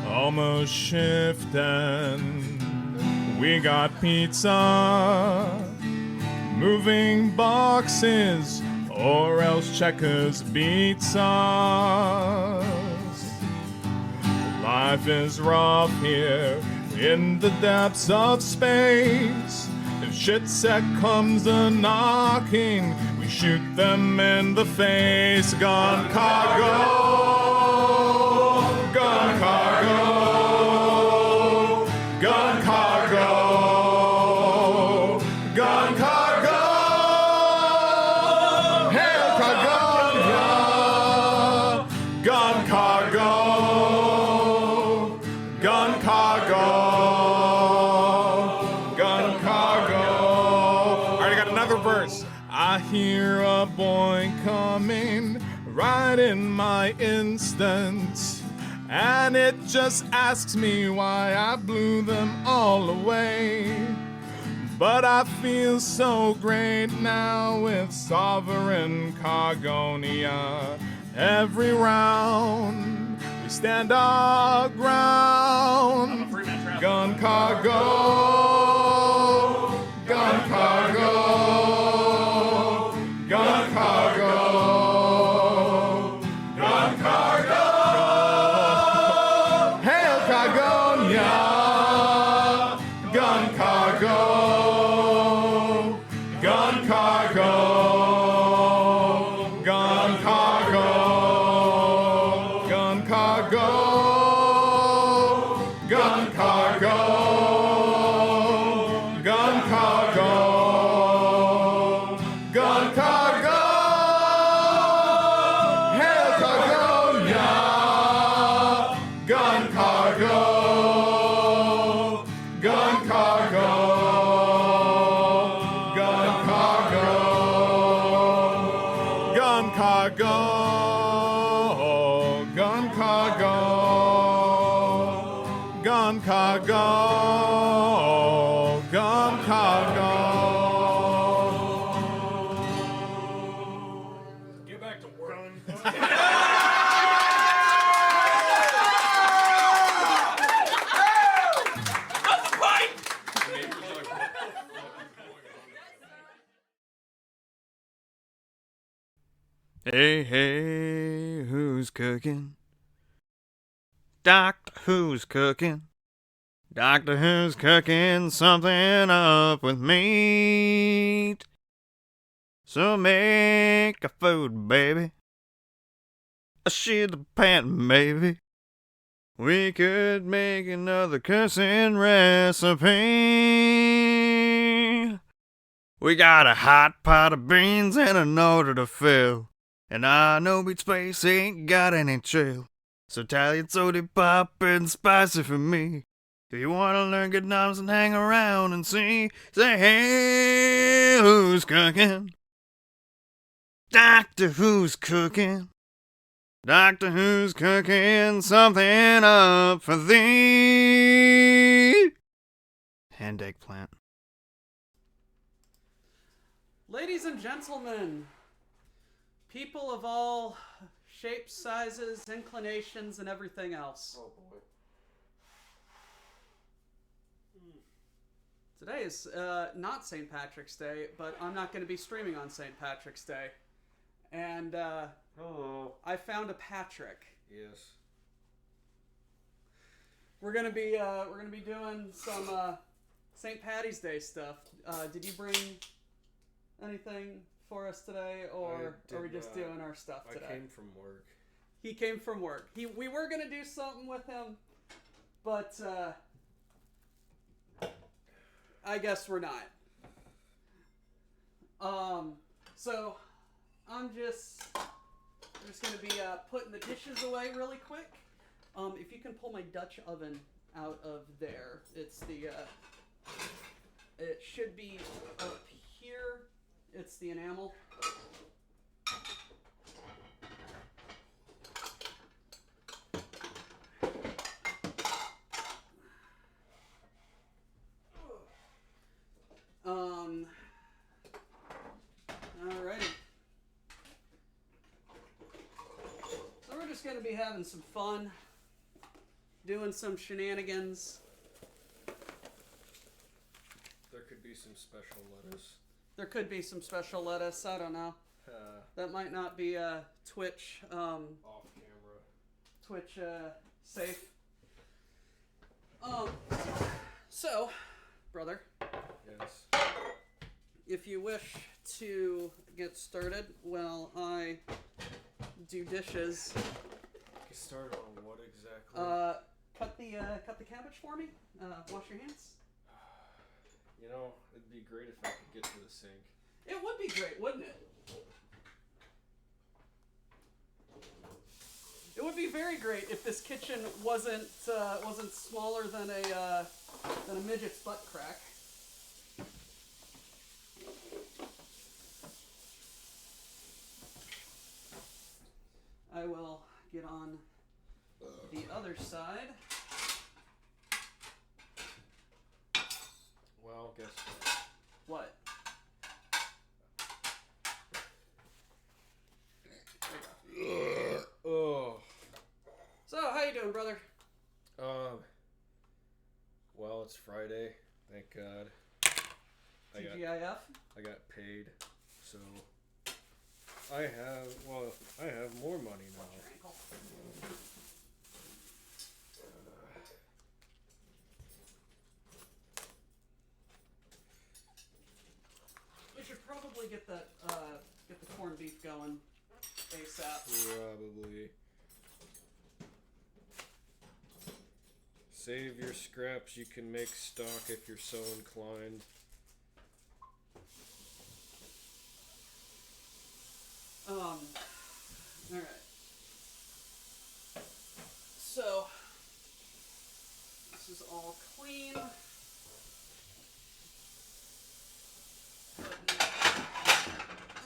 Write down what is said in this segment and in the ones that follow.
Almost shifting. We got pizza. Moving boxes, or else Checkers beats us. Life is rough here in the depths of space. If shit set comes a knocking, we shoot them in the face. Gun cargo, gun cargo, gun cargo, gun cargo. Hail Cargonia, gun cargo, gun cargo, gun cargo. All right, I got another verse. I hear a boy coming right in my instant, and it just asks me why I blew them all away. But I feel so great now with Sovereign Cargonia. Every round we stand our ground. Gun cargo, gun cargo, gun cargo, gun cargo. Hail Cargonia, gun cargo. Gun cargo, gun cargo, gun cargo, gun cargo, gun cargo, gun cargo. Hail Cargonia, gun cargo, gun cargo. Gun cargo, gun cargo, gun cargo, gun cargo. Get back to work. That's a pipe! Hey, hey, who's cooking? Doctor Who's cooking? Doctor Who's cooking something up with meat. So make a food, baby. A shit the pan, maybe. We could make another cussing recipe. We got a hot pot of beans and an order to fill. And I know Beat Space ain't got any chill. So Italian soda pop and spicy for me. If you wanna learn good noms and hang around and see, say, hey, who's cooking? Doctor Who's cooking? Doctor Who's cooking something up for thee? And eggplant. Ladies and gentlemen, people of all shapes, sizes, inclinations, and everything else. Oh boy. Today is not St. Patrick's Day, but I'm not going to be streaming on St. Patrick's Day. And Hello. I found a Patrick. Yes. We're gonna be doing some St. Patty's Day stuff. Did you bring anything for us today, or are we just doing our stuff today? I came from work. He came from work. We were gonna do something with him, but I guess we're not. So I'm just gonna be putting the dishes away really quick. If you can pull my Dutch oven out of there, it's the it should be up here. It's the enamel. Alrighty. So we're just gonna be having some fun. doing some shenanigans. There could be some special lettuce. There could be some special lettuce. I don't know. That might not be Twitch Off camera. Twitch safe. So, brother, Yes. if you wish to get started while I do dishes, Get started on what exactly? cut the cabbage for me. Wash your hands. You know, it'd be great if I could get to the sink. It would be great, wouldn't it? It would be very great if this kitchen wasn't smaller than a midget's butt crack. I will get on the other side. Well, guess what? What? Oh. So, how you doing, brother? Well, it's Friday. Thank God. TGIF? I got paid, so I have more money now. Your ankle. We should probably get the corned beef going ASAP. Probably. Save your scraps. You can make stock if you're so inclined. Alright. So, this is all clean. Putting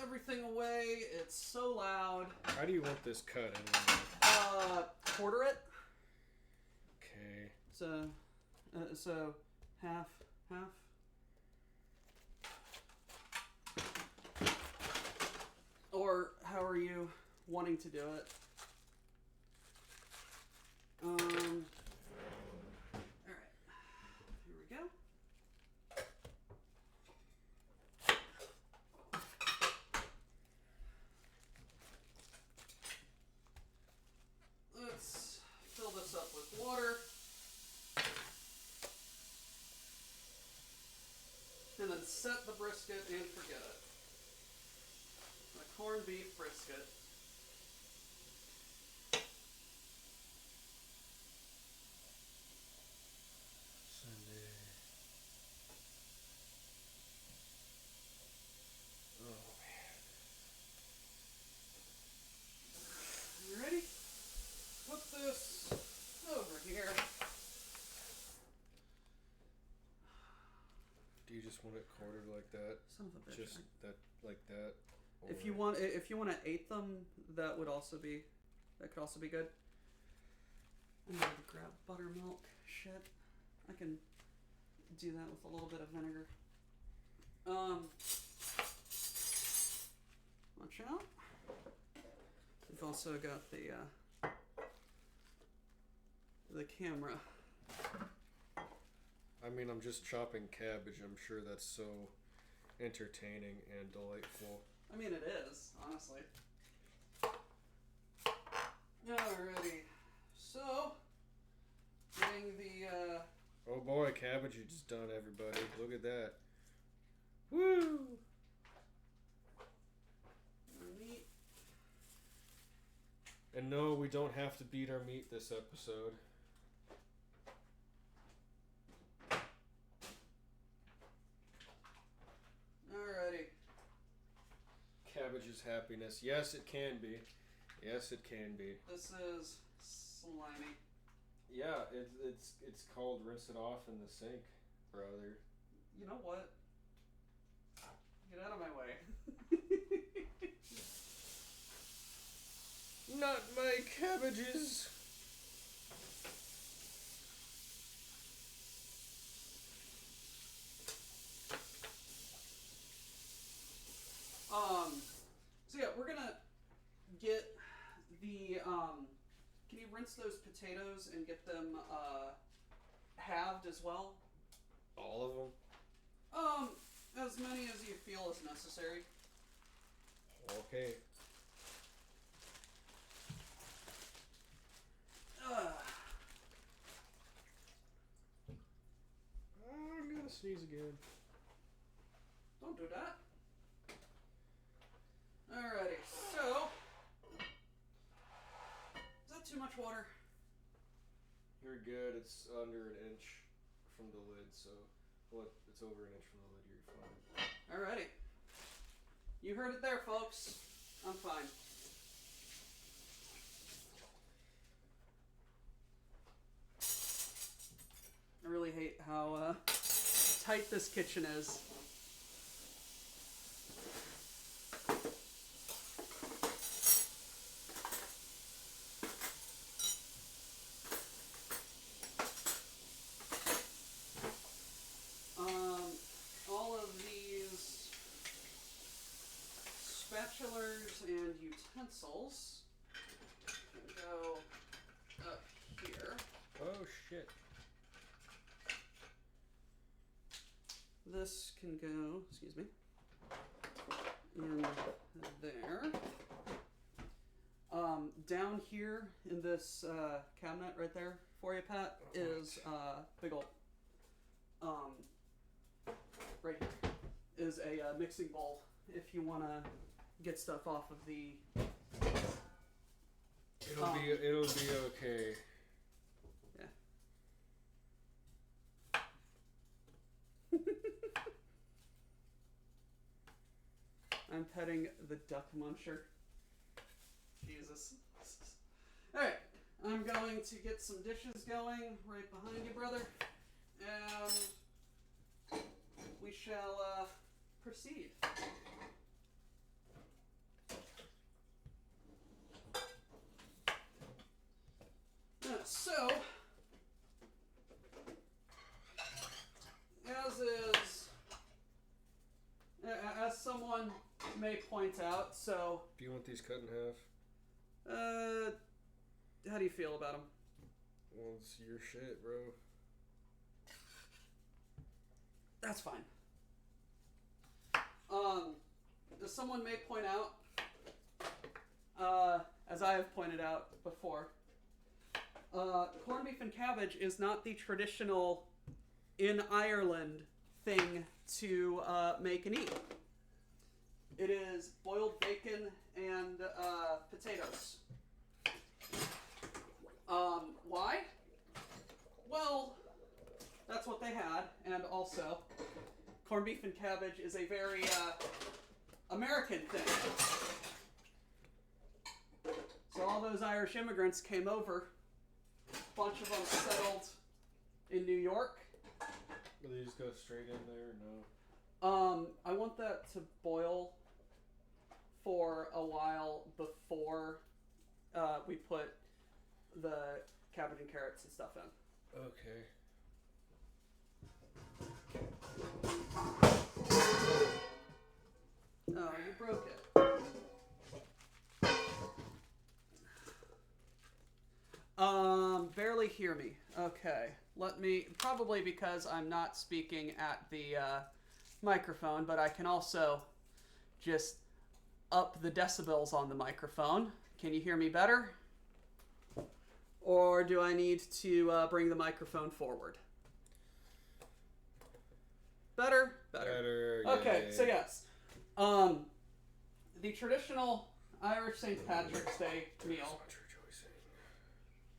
everything away. It's so loud. How do you want this cut anyway? Quarter it. Okay. So half. Or how are you wanting to do it? Alright. Here we go. Let's fill this up with water. And then set the brisket and forget it. The corned beef brisket. Sunday. Oh man. You ready? Put this over here. Do you just want it quartered like that? Son of a bitch. Just that, like that? If you want to eighth them, that could also be good. I'm gonna grab buttermilk. Shit, I can do that with a little bit of vinegar. Watch out. We've also got the camera. I mean, I'm just chopping cabbage. I'm sure that's so entertaining and delightful. I mean, it is, honestly. Alrighty. So, getting the, Oh boy, cabbage you just done, everybody. Look at that. Woo! meat. And no, we don't have to beat our meat this episode. Alrighty. Cabbage is happiness. Yes, it can be. Yes, it can be. This is slimy. Yeah, it's called rinse it off in the sink, brother. You know what? Get out of my way. Not my cabbages. So yeah, we're gonna get the, can you rinse rinse those potatoes and get them halved as well? All of them? As many as you feel is necessary. Okay. I'm gonna sneeze again. Don't do that. Alrighty, so... Is that too much water? You're good. It's under an inch from the lid, so... Well, it's over an inch from the lid. You're fine. Alrighty. You heard it there, folks. I'm fine. I really hate how tight this kitchen is. All of these spatulas and utensils can go up here. Oh, shit. This can go, excuse me, in there. Down here in this cabinet right there for you, Pat, is big ol' right here is a mixing bowl if you want to get stuff off of the. It'll be okay. Yeah. I'm petting the duck muncher. Jesus. Alright, I'm going to get some dishes going right behind you, brother. And we shall proceed. So, as someone may point out, so... Do you want these cut in half? How do you feel about them? Well, it's your shit, bro. That's fine. As someone may point out, as I have pointed out before, corned beef and cabbage is not the traditional in Ireland thing to make and eat. It is boiled bacon and potatoes. Why? Well, that's what they had, and also, corned beef and cabbage is a very American thing. So all those Irish immigrants came over. A bunch of them settled in New York. Do they just go straight in there or no? I want that to boil for a while before we put the cabbage and carrots and stuff in. Okay. Oh, you broke it. Barely hear me. Okay. Let me, probably because I'm not speaking at the microphone, but I can also just up the decibels on the microphone. Can you hear me better? Or do I need to bring the microphone forward? Better? Better. Okay, so yes. The traditional Irish St. Patrick's Day meal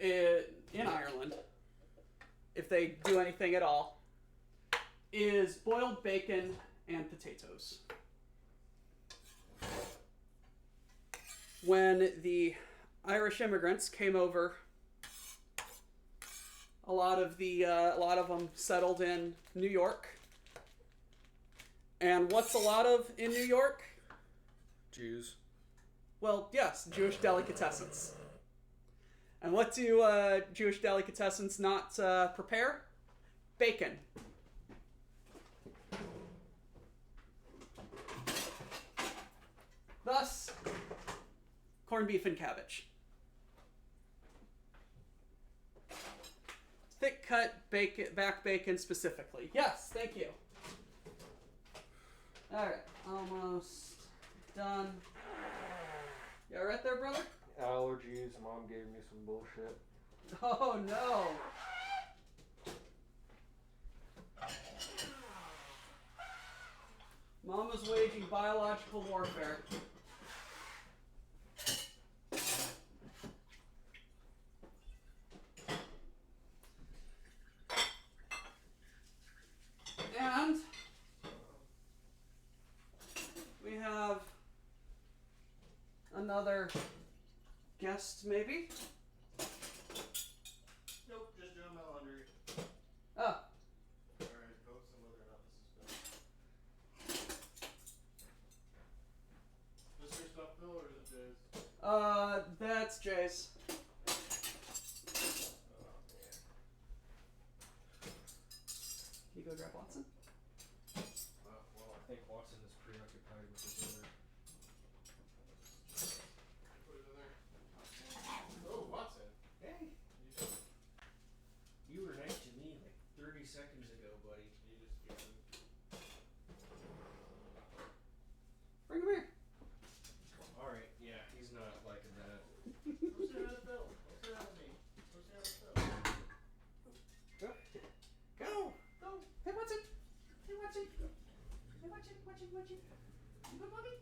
in Ireland, if they do anything at all, is boiled bacon and potatoes. When the Irish immigrants came over, a lot of them settled in New York. And what's a lot of in New York? Jews. Well, yes, Jewish delicatessens. And what do Jewish delicatessens not prepare? Bacon. Thus, corned beef and cabbage. thick cut bacon, back bacon specifically. Yes, thank you. All right, almost done. You all right there, brother? Allergies. Mom gave me some bullshit. Oh no. Mama's waging biological warfare. And we have another guest, maybe? Nope, just doing my laundry. Oh, Alright, folks, I'm looking up. This is your stuff, Bill, or is it Jay's? that's Jay's. Can you go grab Watson? Well, I think Watson is preoccupied with his other. Put it in there. Oh, Watson. Hey, you were nice to me like 30 seconds ago, buddy. You just get him. Bring him here. All right, yeah, he's not liking that. Go sit down with Bill. Go sit down with me. Go sit down with Bill. Go. Go. Go. Hey, Watson. Hey, Watson. Hey, Watson. Watson. Watson. You good, Bobby?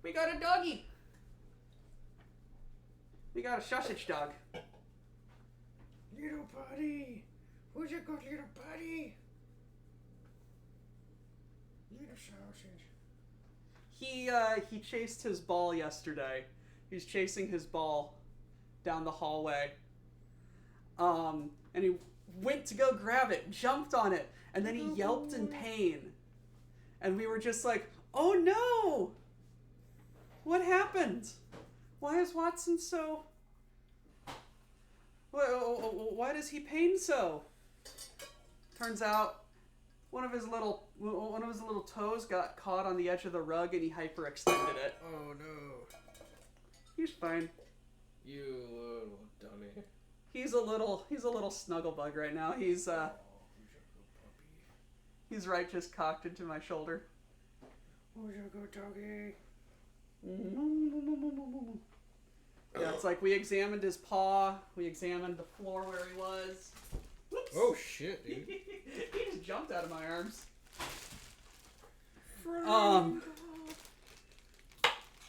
We got a doggy. We got a sausage dog. Little buddy, who's a good little buddy? Little sausage. He chased his ball yesterday. He's chasing his ball down the hallway. And he went to go grab it, jumped on it, and then he yelped in pain. And we were just like, "Oh no! What happened? Why is Watson so? Why does he pain so?" Turns out one of his little toes got caught on the edge of the rug and he hyperextended it. Oh no. He's fine. You little dummy. He's a little snuggle bug right now. He's Oh, who's a good puppy? he's right just cocked into my shoulder. Who's a good doggy? Yeah, it's like we examined his paw, we examined the floor where he was. Whoops. Oh shit, dude. He just jumped out of my arms.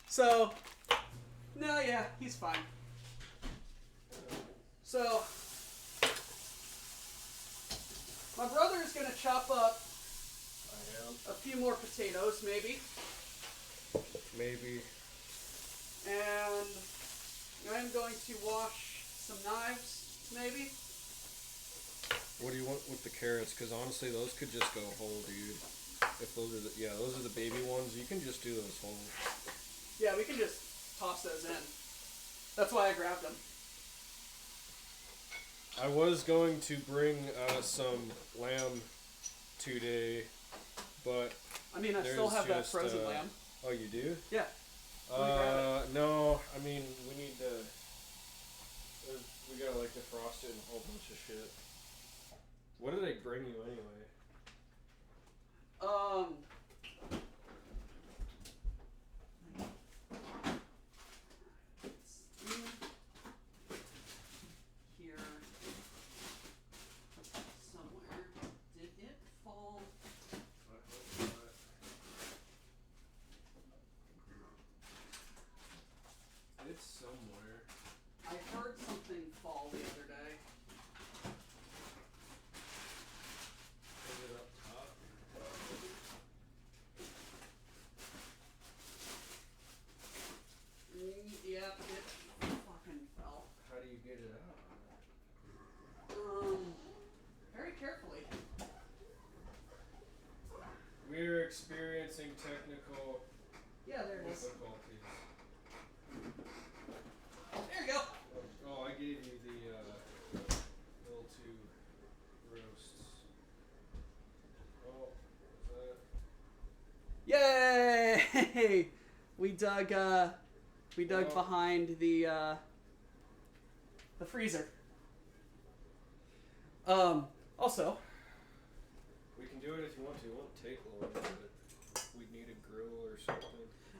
So, no, yeah, he's fine. So, my brother is gonna chop up I am. a few more potatoes, maybe, Maybe. and I'm going to wash some knives, maybe. What do you want with the carrots? Because honestly, those could just go whole, dude. If those are those are the baby ones. You can just do those whole. Yeah, we can just toss those in. That's why I grabbed them. I was going to bring some lamb today, but I mean, I still have that just, frozen lamb. oh, you do? Yeah. Let me grab No. I mean, we need to. We gotta like defrost it and a whole bunch of shit. What did they bring you anyway? It's in here somewhere. Did it fall? I hope not. It's somewhere. I heard something fall the other day. Is it up top? Yep, it fucking fell. How do you get it out? Very carefully. We're experiencing technical Yeah, there it is. difficulties. There you go. Oh, I gave you the little two roasts. Oh, what's that? Yay! We dug Oh. behind the the freezer. Also, We can do it if you want to. It won't take long, but we'd need a grill or something.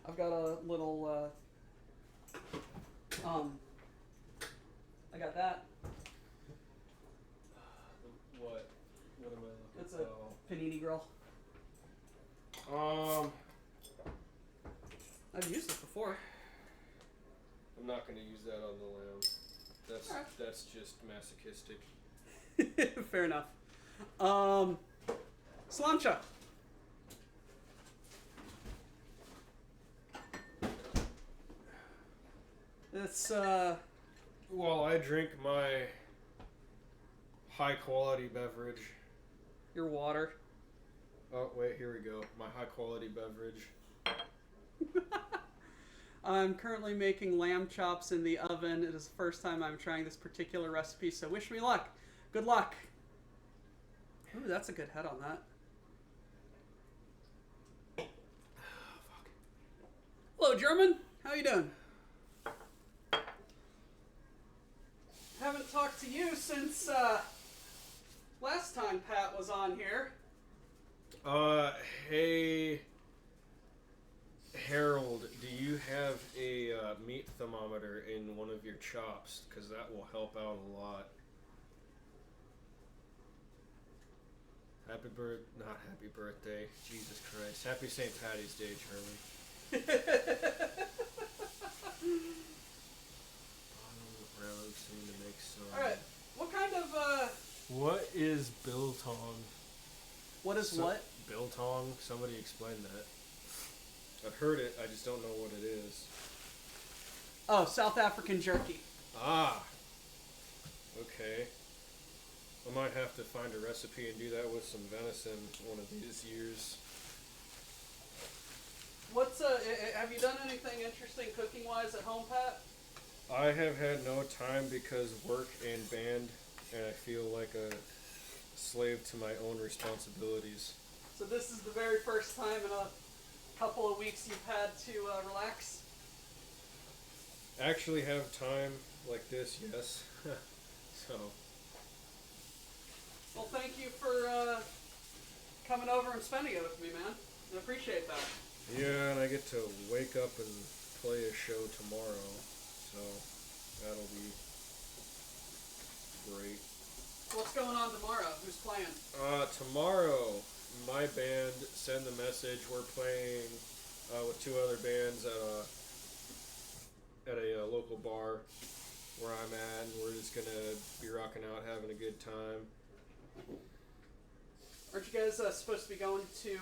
I've got a little, I got that. What? What am I looking It's a panini grill. I've used it before. I'm not going to use that on the lamb. That's Alright. that's just masochistic. Fair enough. Slancha. It's, While I drink my high quality beverage. your water. Oh, wait, here we go. My high quality beverage. I'm currently making lamb chops in the oven. It is the first time I'm trying this particular recipe, so wish me luck. Good luck. Ooh, that's a good head on that. Hello, German. How you doing? Haven't talked to you since last time Pat was on here. Hey, Harold, do you have a meat thermometer in one of your chops? Because that will help out a lot. Not happy birthday. Jesus Christ. Happy St. Patty's Day, Charlie. Round seem to make some. Alright, what kind of, What is biltong? what is what? Biltong? Somebody explain that. I've heard it, I just don't know what it is. Oh, South African jerky. Ah! Okay. I might have to find a recipe and do that with some venison one of these years. What's, have you done anything interesting cooking-wise at home, Pat? I have had no time because work and band, and I feel like a slave to my own responsibilities. So this is the very first time in a couple of weeks you've had to relax? Actually have time like this, yes. So, Well, thank you for coming over and spending it with me, man. I appreciate that. yeah, and I get to wake up and play a show tomorrow, so that'll be great. What's going on tomorrow? Who's playing? Tomorrow, my band, Send the Message, we're playing with two other bands at a local bar where I'm at, and we're just gonna be rocking out, having a good time. Aren't you guys supposed to be going to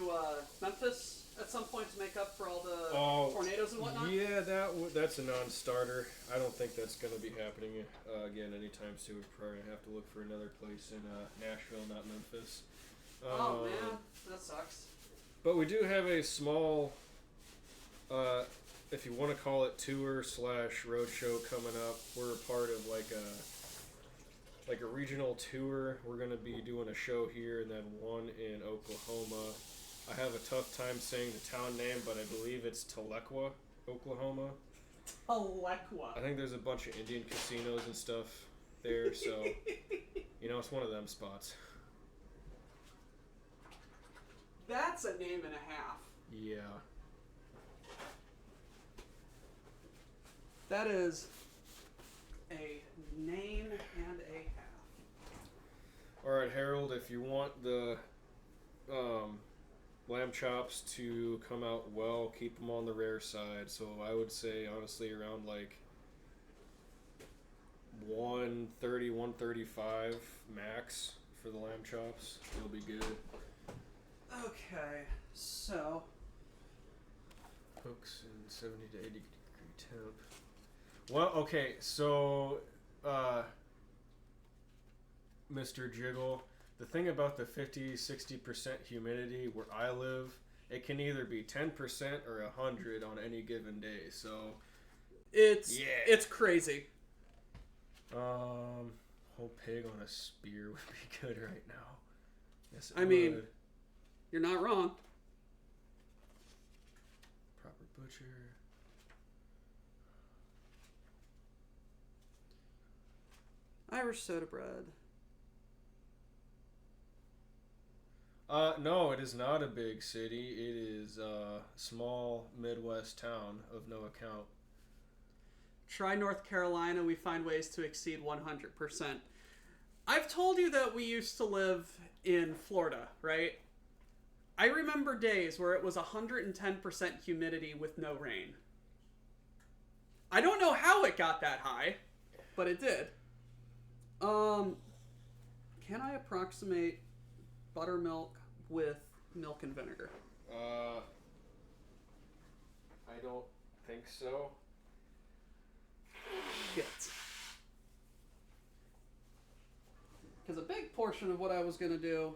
Memphis at some point to make up for all the tornadoes and whatnot? Yeah, that's a non-starter. I don't think that's going to be happening again anytime soon. We're probably going to have to look for another place in Nashville, not Memphis. Oh, man. That sucks. But we do have a small, if you want to call it tour/road show coming up. We're a part of like a regional tour. We're going to be doing a show here and then one in Oklahoma. I have a tough time saying the town name, but I believe it's Tahlequah, Oklahoma. Tahlequah. I think there's a bunch of Indian casinos and stuff there, so it's one of them spots. That's a name and a half. Yeah. That is a name and a half. All right, Harold, if you want the lamb chops to come out well, keep them on the rare side. So I would say, honestly, around like 130, 135 max for the lamb chops. It'll be good. Okay, so Cooks in 70 to 80 degree temp. Well, okay, so Mr. Jiggle, the thing about the 50-60% humidity where I live, it can either be 10% or 100 on any given day. So it's crazy. Whole pig on a spear would be good right now. Yes, it I mean, would. you're not wrong. Proper butcher. Irish soda bread. No, it is not a big city. It is a small Midwest town of no account. Try North Carolina. We find ways to exceed 100%. I've told you that we used to live in Florida, right? I remember days where it was 110% humidity with no rain. I don't know how it got that high, but it did. Can I approximate buttermilk with milk and vinegar? I don't think so. Shit. Because a big portion of what I was going to do...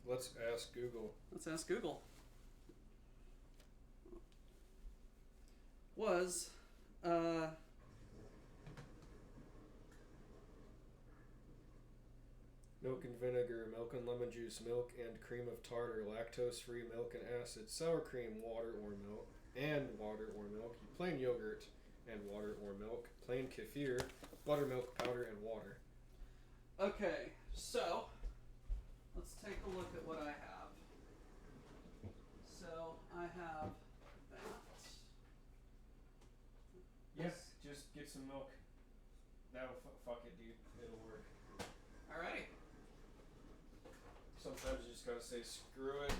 Let's ask Google. Let's ask Google. Was... Milk and vinegar, milk and lemon juice, milk and cream of tartar, lactose-free milk and acid, sour cream, water or milk, plain yogurt and water or milk, plain kefir, buttermilk powder and water. Okay, so let's take a look at what I have. So I have that. Yes, just get some milk. That'll fuck it, dude. It'll work. Alrighty. Sometimes you just gotta say screw it.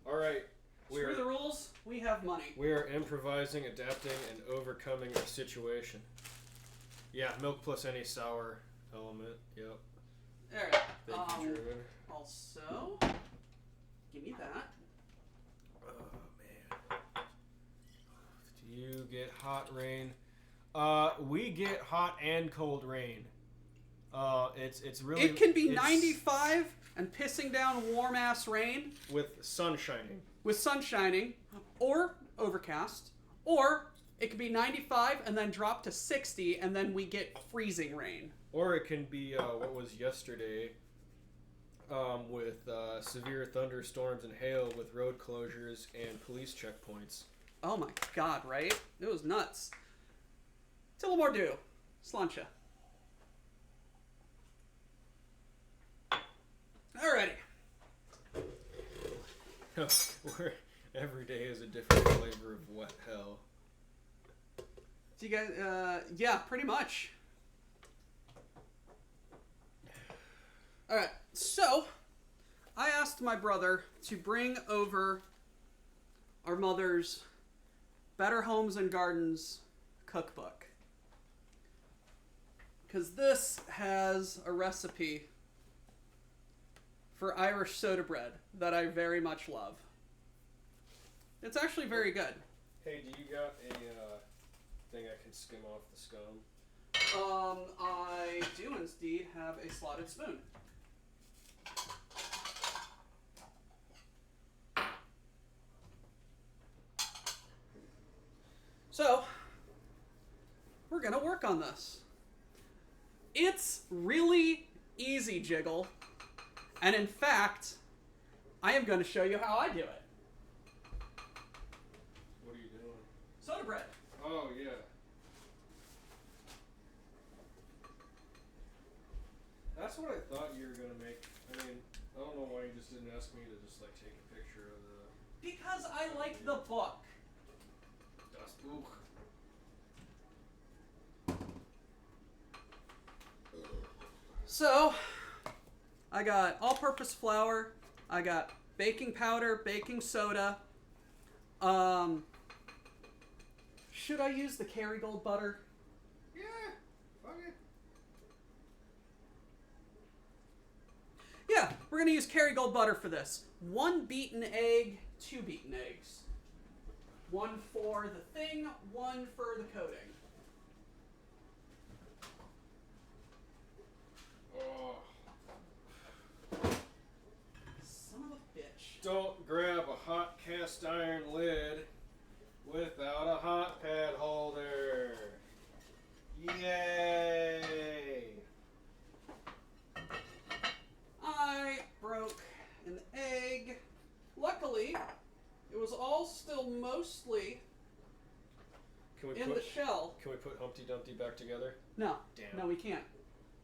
All right. Screw the rules. We have money. We are improvising, adapting, and overcoming our situation. Yeah, milk plus any sour element. Yep. Alright. Thank you, German. Also, give me that. Oh man. Do you get hot rain? We get hot and cold rain. It's really. It can be 95 and pissing down warm ass rain with sun shining. With sun shining, or overcast, or it could be 95 and then drop to 60 and then we get freezing rain. Or it can be what was yesterday with severe thunderstorms and hail with road closures and police checkpoints. Oh my god, right? It was nuts. Tillamore do. Slancha. Alrighty. Where every day is a different flavor of wet hell. So you guys, yeah, pretty much. Alright, so I asked my brother to bring over our mother's Better Homes and Gardens cookbook. Because this has a recipe for Irish soda bread that I very much love. It's actually very good. Hey, do you got a thing I can skim off the scum? I do indeed have a slotted spoon. So, we're gonna work on this. It's really easy, Jiggle. And in fact, I am going to show you how I do it. What are you doing? Soda bread. Oh, yeah. That's what I thought you were going to make. I mean, I don't know why you just didn't ask me to just, like, take a picture of the... Because I like the book. Das Buch. So, I got all-purpose flour. I got baking powder, baking soda. Should I use the Kerrygold butter? Yeah, fuck it. Yeah, we're going to use Kerrygold butter for this. 1 beaten egg, 2 beaten eggs. 1 for the thing, 1 for the coating. Oh. Son of a bitch. Don't grab a hot cast iron lid without a hot pad holder. Yay! I broke an egg. Luckily, it was all still mostly in the shell. Can we put Humpty Dumpty back together? No. Damn. No, we can't.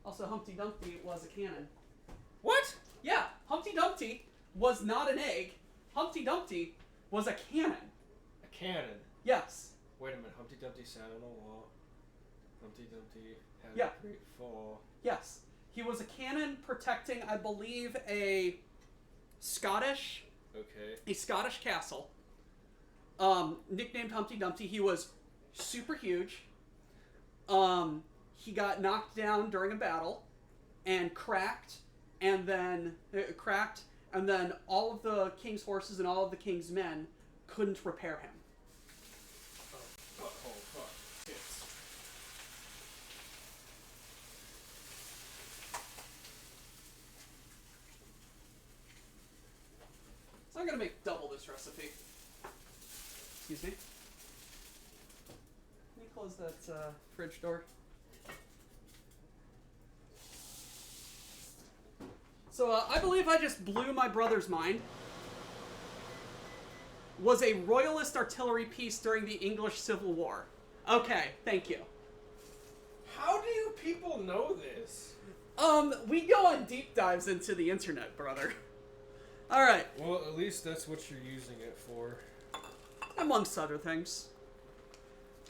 Also, Humpty Dumpty was a cannon. What? Yeah, Humpty Dumpty was not an egg. Humpty Dumpty was a cannon. A cannon? Yes. Wait a minute. Humpty Dumpty sat on a wall. Humpty Dumpty had Yeah. a great fall. Yes. He was a cannon protecting, I believe, a Scottish castle. Nicknamed Humpty Dumpty. He was super huge. He got knocked down during a battle and cracked, and then all of the king's horses and all of the king's men couldn't repair him. Oh, fuck. Tits. So I'm gonna make double this recipe. Excuse me. Can you close that fridge door? So I believe I just blew my brother's mind. Was a royalist artillery piece during the English Civil War. Okay, thank you. How do you people know this? We go on deep dives into the internet, brother. All right. Well, at least that's what you're using it for. Amongst other things.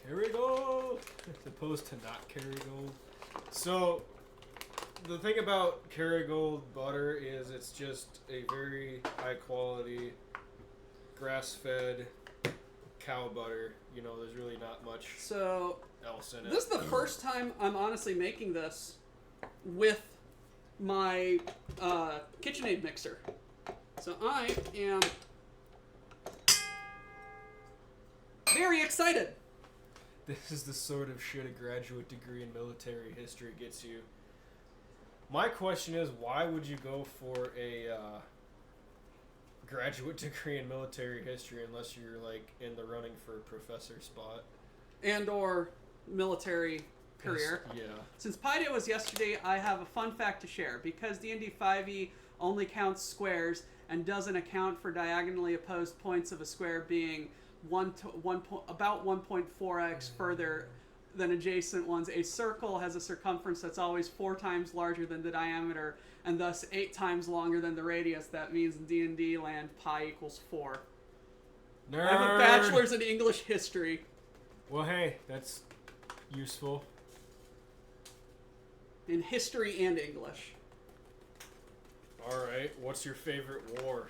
Kerrygold, as opposed to not Kerrygold. So, the thing about Kerrygold butter is it's just a very high quality, grass-fed cow butter. You know, there's really not much else in it. This is the first time I'm honestly making this with my KitchenAid mixer. So I am very excited. This is the sort of shit a graduate degree in military history gets you. My question is, why would you go for a graduate degree in military history unless you're like in the running for a professor spot? And or military career. Yeah. Since Pi Day was yesterday, I have a fun fact to share. Because D&D 5e only counts squares and doesn't account for diagonally opposed points of a square being about 1.4x further than adjacent ones, a circle has a circumference that's always 4 times larger than the diameter and thus 8 times longer than the radius. That means in D&D land, pi equals 4. Nerd. I have a bachelor's in English history. Well, hey, that's useful. In history and English. Alright, what's your favorite war?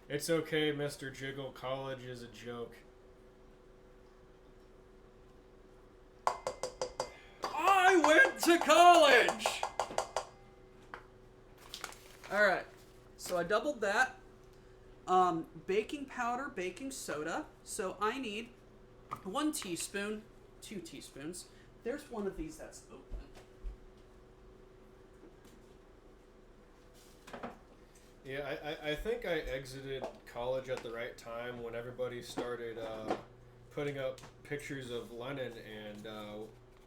It's okay, Mr. Jiggle, college is a joke. I went to college! Alright, so I doubled that. Baking powder, baking soda. So I need 1 teaspoon, 2 teaspoons. There's one of these that's open. Yeah, I think I exited college at the right time when everybody started putting up pictures of Lenin and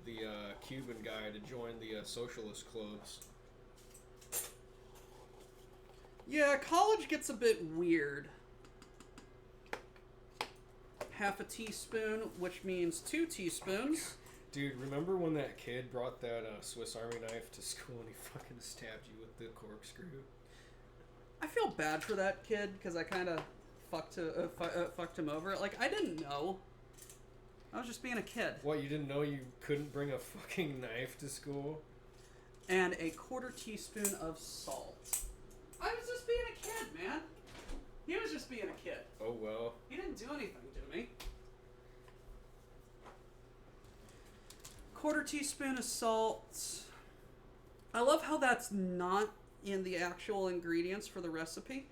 the Cuban guy to join the socialist clubs. Yeah, college gets a bit weird. Half a teaspoon, which means 2 teaspoons. Dude, remember when that kid brought that Swiss Army knife to school and he fucking stabbed you with the corkscrew? I feel bad for that kid because I kind of fucked him over. Like, I didn't know. I was just being a kid. What, you didn't know you couldn't bring a fucking knife to school? And a 1/4 teaspoon of salt. I was just being a kid, man. He was just being a kid. Oh well. He didn't do anything to me. 1/4 teaspoon of salt. I love how that's not in the actual ingredients for the recipe.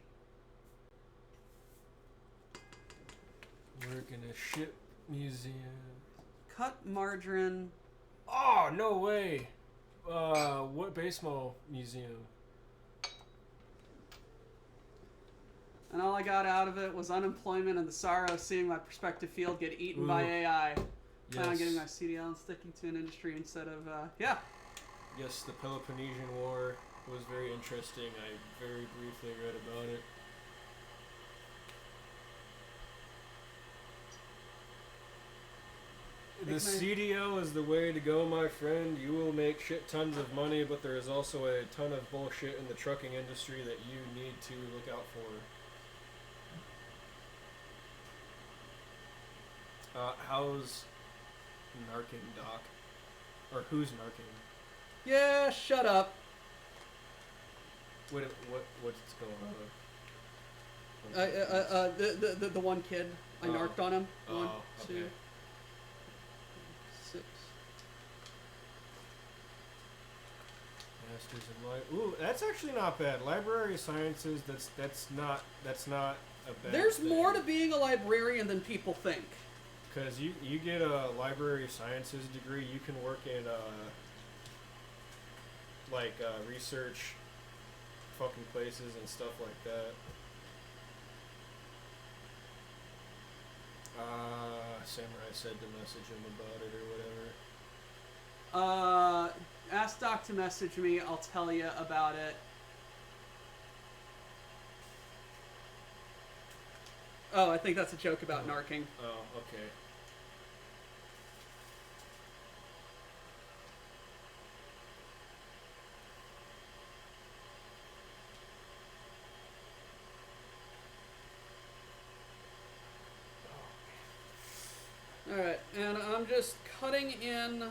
Work in a ship museum. Cut margarine. Oh, no way. What baseball museum? And all I got out of it was unemployment and the sorrow of seeing my prospective field get eaten by AI. Plan on getting my CDL and sticking to an industry instead of, yeah. Yes, the Peloponnesian War was very interesting. I very briefly read about it. The CDL is the way to go, my friend. You will make shit tons of money, but there is also a ton of bullshit in the trucking industry that you need to look out for. How's narking, Doc? Or who's narking? Yeah, shut up. What's going on? The one kid. I narked on him. One, okay. 2, 6. Masters in Life. Ooh, that's actually not bad. Library of Sciences. That's not a bad. There's thing. more to being a librarian than people think. Because you get a Library of Sciences degree, you can work in research fucking places and stuff like that. Samurai said to message him about it or whatever. Ask Doc to message me. I'll tell you about it. Oh, I think that's a joke about narking. Oh, okay. Alright, and I'm just cutting in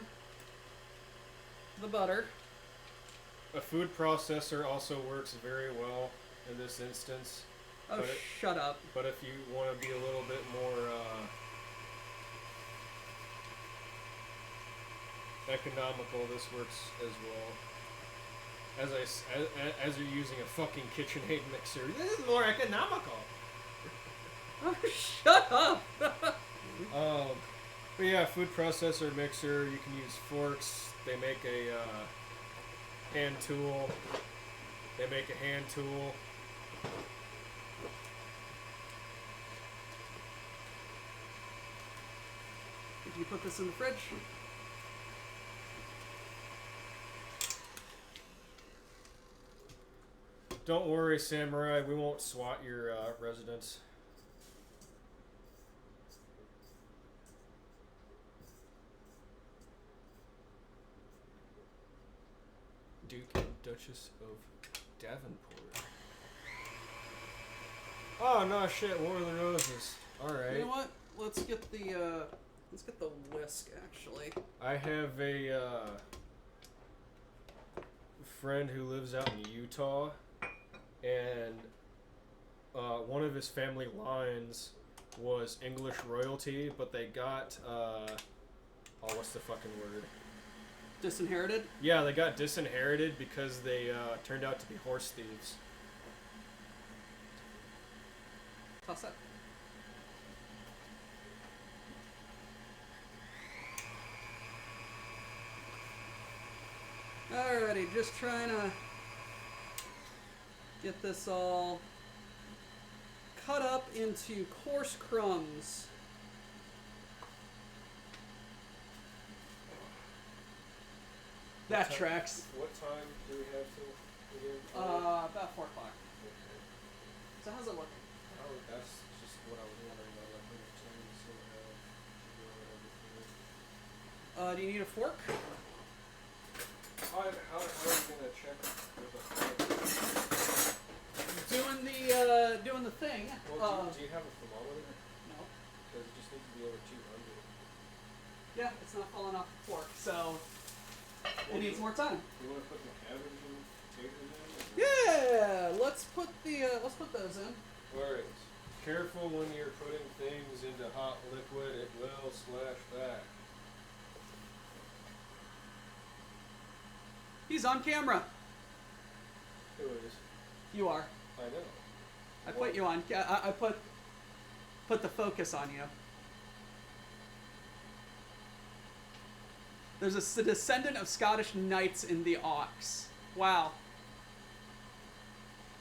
the butter. A food processor also works very well in this instance. Oh, shut up. But if you want to be a little bit more economical, this works as well. As you're using a fucking KitchenAid mixer, this is more economical. Oh, shut up! But yeah, food processor mixer. You can use forks. They make a hand tool. They make a hand tool. Did you put this in the fridge? Don't worry, Samurai. We won't SWAT your residence. Duke and Duchess of Davenport. Oh no, shit! War of the Roses. All right. You know what? Let's get the whisk. Actually, I have a friend who lives out in Utah, and one of his family lines was English royalty, but they got what's the fucking word? disinherited. Yeah, they got disinherited because they turned out to be horse thieves. Toss that. Alrighty, just trying to get this all cut up into coarse crumbs. That tracks. What time do we have till again? About 4 o'clock. Okay. So how's it look? Oh, that's just what I was wondering about, like when you're turning so how Do you need a fork? are you gonna check with a fork? Doing the thing. Well, do you have a thermometer? No. Because it just needs to be over 200. Yeah, it's not falling off the fork, so it needs more time. You want to put the cabbage and potatoes in? Yeah, let's put those in. Alright. Careful when you're putting things into hot liquid, it will splash back. He's on camera. Who is? You are. I know. I put you on. I put the focus on you. There's a descendant of Scottish knights in the Ox. Wow.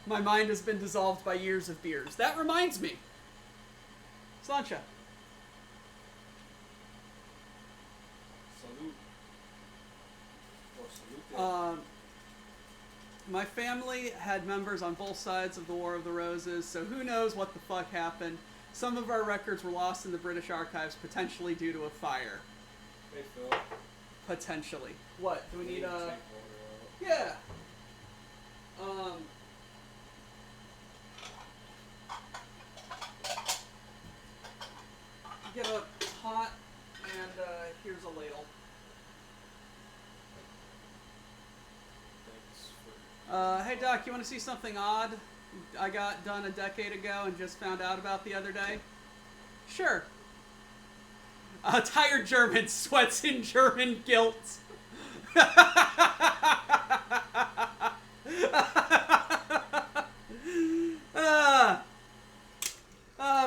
My mind has been dissolved by years of beers. That reminds me. Slancha. Salute. Or salute. My family had members on both sides of the War of the Roses, so who knows what the fuck happened. Some of our records were lost in the British archives, potentially due to a fire. Hey, Phil. Potentially. What? Do we need Take water a... out. Yeah. Get a pot, and here's a ladle. Thanks for... Hey Doc, you want to see something odd I got done a decade ago and just found out about the other day? Sure. A tired German sweats in German guilt.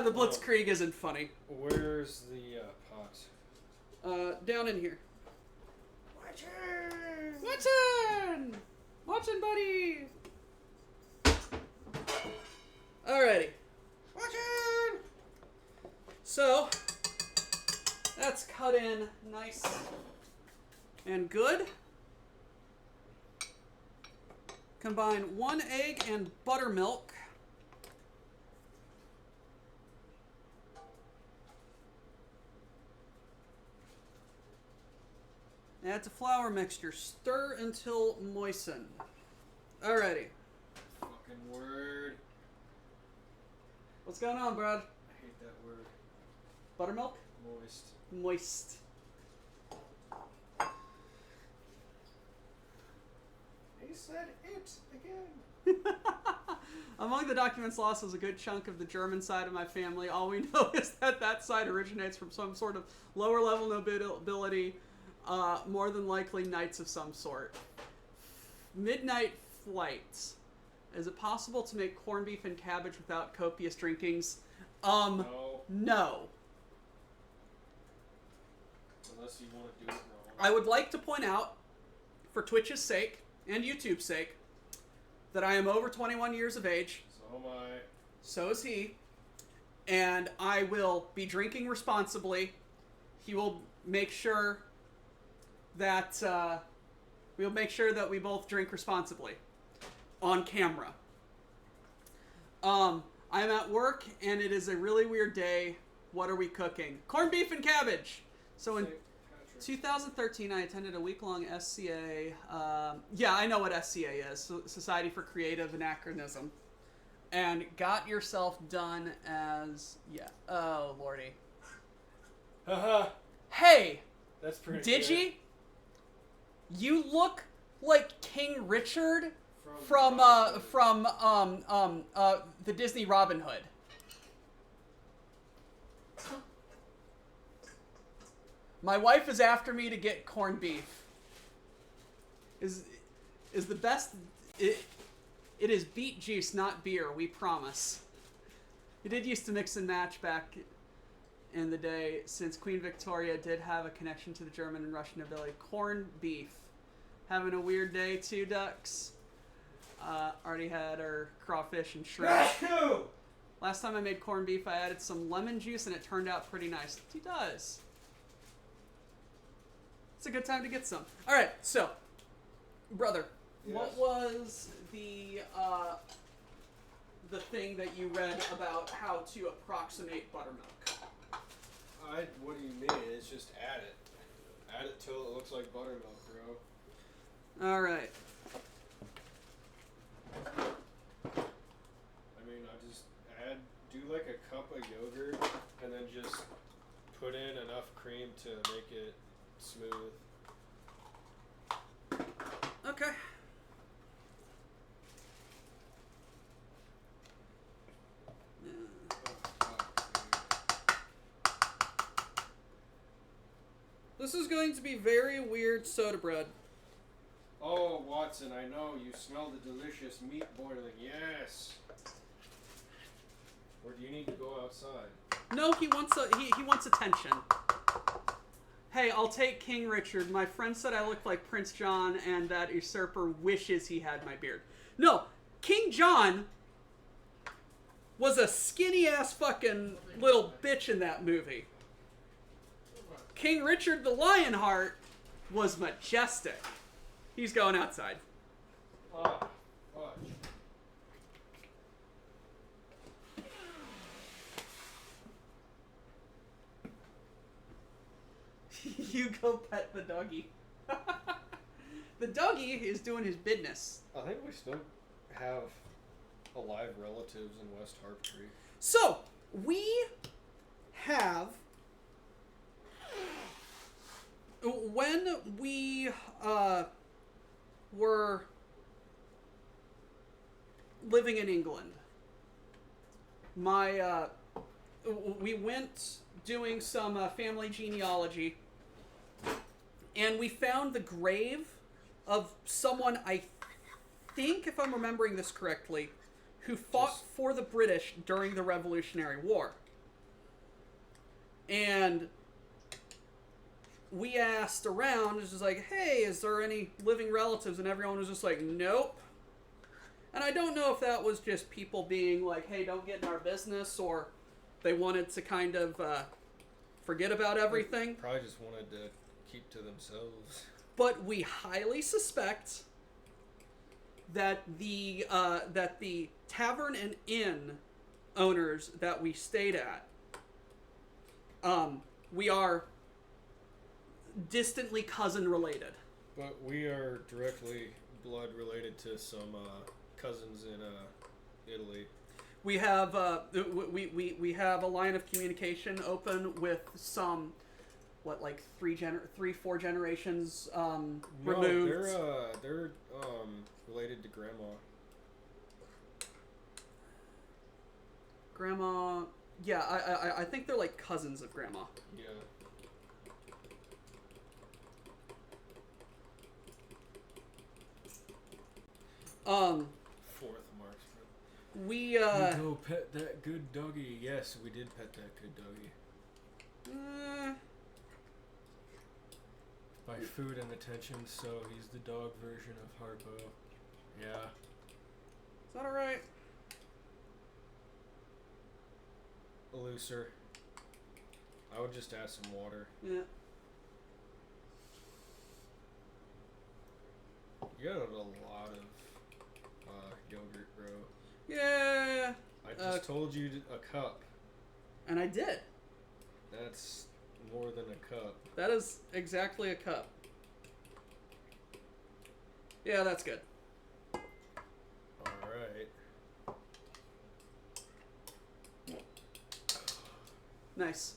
The Blitzkrieg isn't funny. Where's the pot? Down in here. Watching, buddy! Alrighty. Watching! So, that's cut in nice and good. Combine 1 egg and buttermilk. Add to flour mixture. Stir until moistened. Alrighty. Fucking word. What's going on, Brad? I hate that word. Buttermilk? Moist. Moist. He said it again. Among the documents lost was a good chunk of the German side of my family. All we know is that that side originates from some sort of lower level nobility, more than likely knights of some sort. Midnight flights. Is it possible to make corned beef and cabbage without copious drinkings? No. No. Unless you want to do it wrong. I would like to point out, for Twitch's sake and YouTube's sake, that I am over 21 years of age. So am I. So is he. And I will be drinking responsibly. He will make sure that we'll make sure that we both drink responsibly on camera. I'm at work and it is a really weird day. What are we cooking? Corned beef and cabbage. So in 2013, I attended a week-long SCA. Yeah, I know what SCA is. Society for Creative Anachronism. And got yourself done as... Yeah. Oh, lordy. Haha. Hey! That's pretty Did good. you? You look like King Richard from the Disney Robin Hood. My wife is after me to get corned beef. Is the best. It is beet juice, not beer. We promise. We did used to mix and match back in the day, since Queen Victoria did have a connection to the German and Russian nobility. Corned beef. Having a weird day too, ducks. Already had our crawfish and shrimp. Last time I made corned beef, I added some lemon juice and it turned out pretty nice. He does. It's a good time to get some. All right, so, brother, Yes. what was the thing that you read about how to approximate buttermilk? What do you mean? It's just add it. Add it till it looks like buttermilk, bro. All right. I mean, I just do like a cup of yogurt and then just put in enough cream to make it smooth. Okay. This is going to be very weird soda bread. Oh, Watson, I know. You smell the delicious meat boiling. Yes. Or do you need to go outside? No, he wants attention. Hey, I'll take King Richard. My friend said I look like Prince John, and that usurper wishes he had my beard. No, King John was a skinny-ass fucking little bitch in that movie. King Richard the Lionheart was majestic. He's going outside. Ah, fudge. You go pet the doggy. The doggy is doing his business. I think we still have alive relatives in West Harptree. So, we have... When we were living in England, we went doing some family genealogy, and we found the grave of someone, I think, if I'm remembering this correctly, who fought for the British during the Revolutionary War. And we asked around, it was just like, hey, is there any living relatives? And everyone was just like, nope. And I don't know if that was just people being like, hey, don't get in our business, or they wanted to kind of forget about everything. Probably just wanted to keep to themselves. But we highly suspect that the tavern and inn owners that we stayed at, we are distantly cousin related. But we are directly blood related to some cousins in Italy. We have we have a line of communication open with some, what, like 4 generations removed. No, they're related to grandma. Grandma, yeah, I think they're like cousins of grandma. Yeah. Fourth marksman. We go pet that good doggy. Yes, we did pet that good doggy. By food and attention, so he's the dog version of Harpo. Yeah. Is that alright? A looser. I would just add some water. Yeah. You got a lot of yogurt, bro. Yeah. I just told you a cup. And I did. That's more than a cup. That is exactly a cup. Yeah, that's good. Alright. Nice.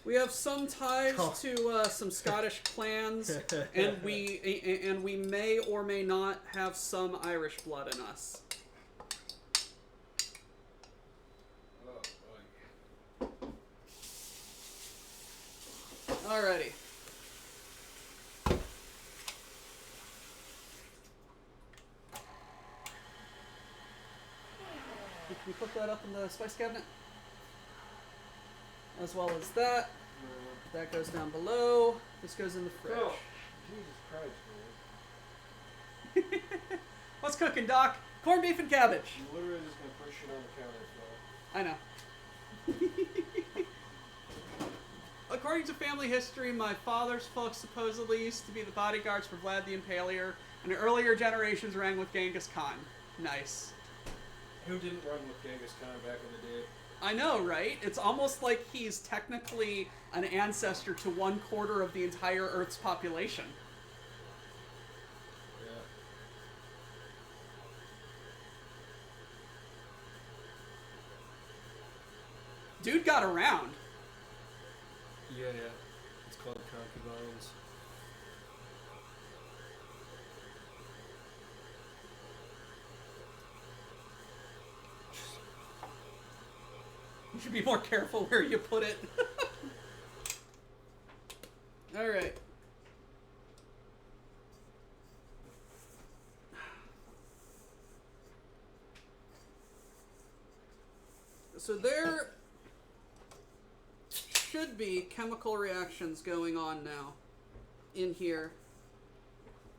We have some ties to some Scottish clans, and we may or may not have some Irish blood in us. Alrighty. Can we put that up in the spice cabinet? As well as that. That goes down below. This goes in the fridge. Oh, Jesus Christ, man. What's cooking, Doc? Corned beef and cabbage. I'm literally just gonna put shit on the counter, I know. According to family history, my father's folks supposedly used to be the bodyguards for Vlad the Impaler, and earlier generations rang with Genghis Khan. Nice. Who didn't run with Genghis Khan back in the day? I know, right? It's almost like he's technically an ancestor to 1/4 of the entire Earth's population. Yeah. Dude got around. Yeah, yeah. It's called concubines. You should be more careful where you put it. Alright. So there should be chemical reactions going on now in here.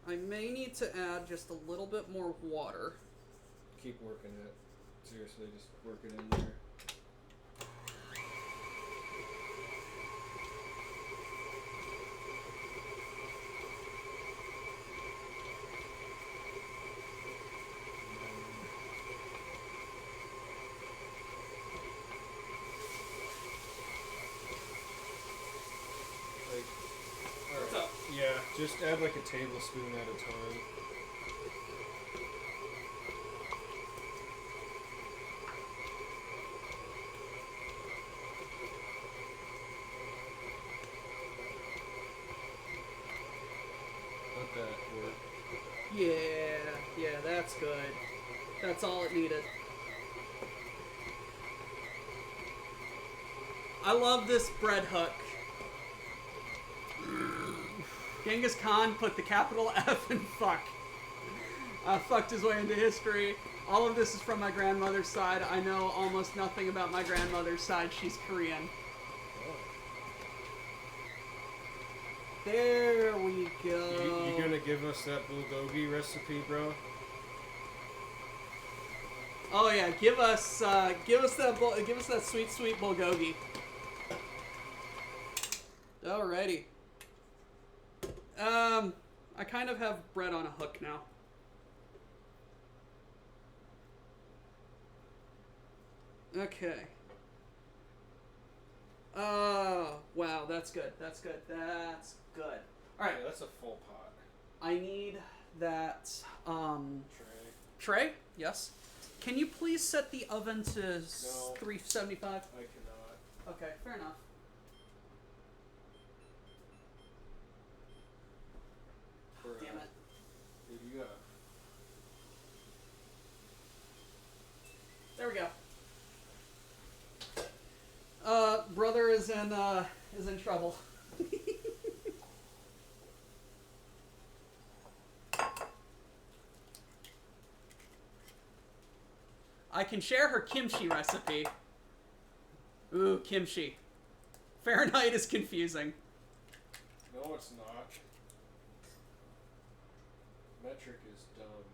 I may need to add just a little bit more water. Keep working it. Seriously, just work it in there. Just add like a tablespoon at a time. Let that work. Yeah, that's good. That's all it needed. I love this bread hook. Genghis Khan put the capital F in fuck. Fucked his way into history. All of this is from my grandmother's side. I know almost nothing about my grandmother's side. She's Korean. There we go. You gonna give us that bulgogi recipe, bro? Oh yeah, give us that sweet bulgogi. Alrighty. I kind of have bread on a hook now. Okay. Wow, that's good. That's good. That's good. All right. Yeah, that's a full pot. I need that Tray. tray. Yes. Can you please set the oven to No. 375? I cannot. Okay, fair enough. Damn it. Here you go. There we go. Brother is in trouble. I can share her kimchi recipe. Ooh, kimchi. Fahrenheit is confusing. No, it's not. Metric is dumb.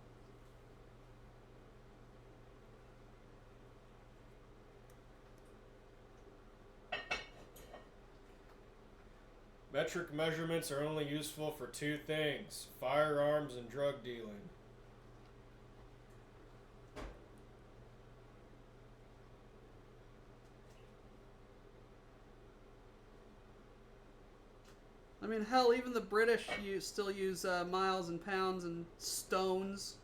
Metric measurements are only useful for two things: firearms and drug dealing. I mean, hell, even the British still use miles and pounds and stones.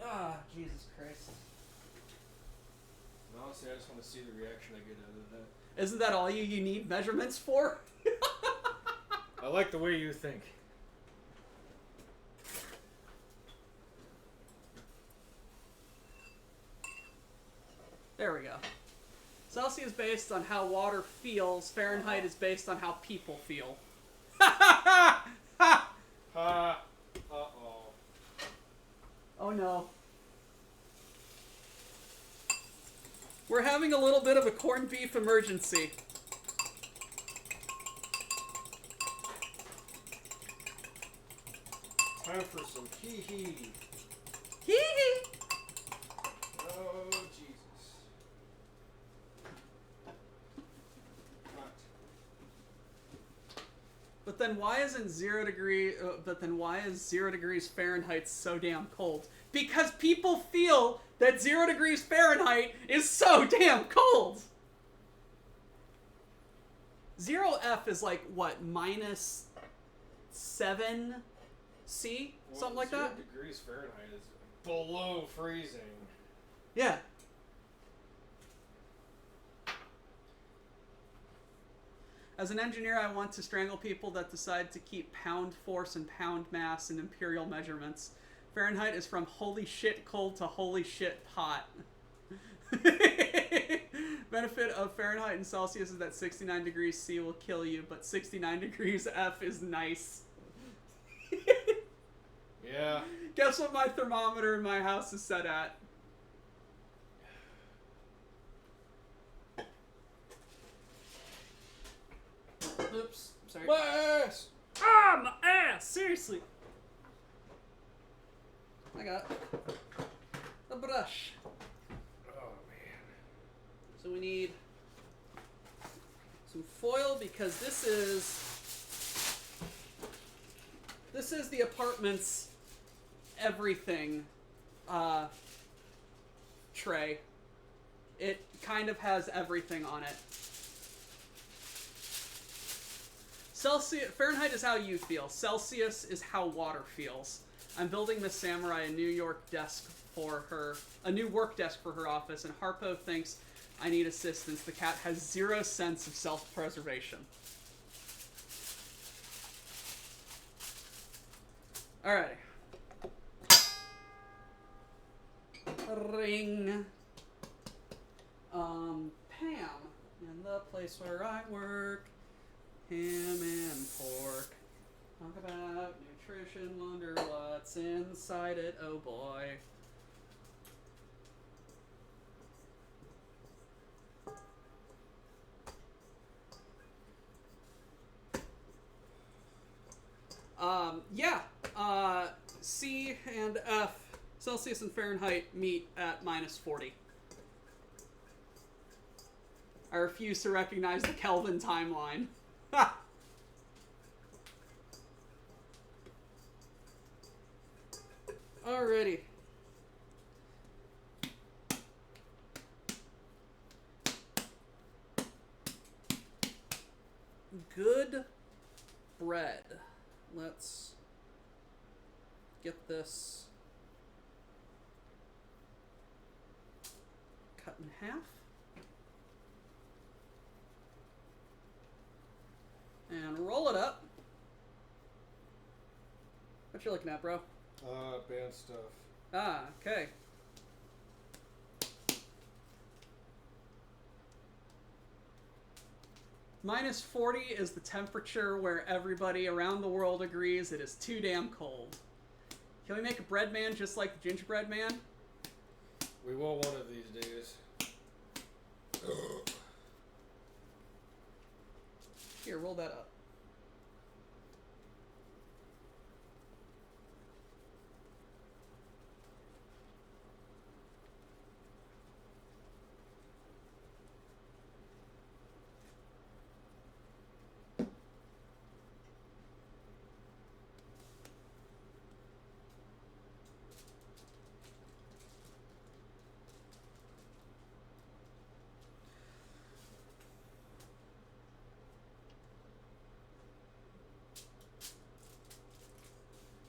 Ah, Jesus Christ. And honestly, I just want to see the reaction I get out of that. Isn't that all you need measurements for? I like the way you think. There we go. Celsius is based on how water feels. Fahrenheit is based on how people feel. Ha! Uh-oh. Oh no. We're having a little bit of a corned beef emergency. Time for some hee-hee. Hee hee! Oh, Jesus. Hot. But then why isn't 0 degree? But then why is 0 degrees Fahrenheit so damn cold? Because people feel that 0 degrees Fahrenheit is so damn cold. 0 F is like what, -7 C, Well, something like 0 that. degrees Fahrenheit is below freezing. Yeah. As an engineer, I want to strangle people that decide to keep pound force and pound mass in imperial measurements. Fahrenheit is from holy shit cold to holy shit hot. Benefit of Fahrenheit and Celsius is that 69 degrees C will kill you, but 69 degrees F is nice. Yeah. Guess what my thermometer in my house is set at? Oops, sorry. My ass! Ah, my ass! Seriously. I got a brush. Oh, man. So we need some foil because this is the apartment's everything tray. It kind of has everything on it. Fahrenheit is how you feel. Celsius is how water feels. I'm building Miss Samurai a New York desk for her, a new work desk for her office, and Harpo thinks I need assistance. The cat has 0 sense of self-preservation. Alrighty. Ring. Pam. In the place where I work. Ham and pork. Talk about nutrition, wonder what's inside it, oh boy. C and F, Celsius and Fahrenheit meet at -40. I refuse to recognize the Kelvin timeline. Ha! Alrighty. Good bread. Let's get this cut in half. And roll it up. What you looking at, bro? Band stuff. Ah, okay. -40 is the temperature where everybody around the world agrees it is too damn cold. Can we make a bread man just like the gingerbread man? We will one of these days. Here, roll that up.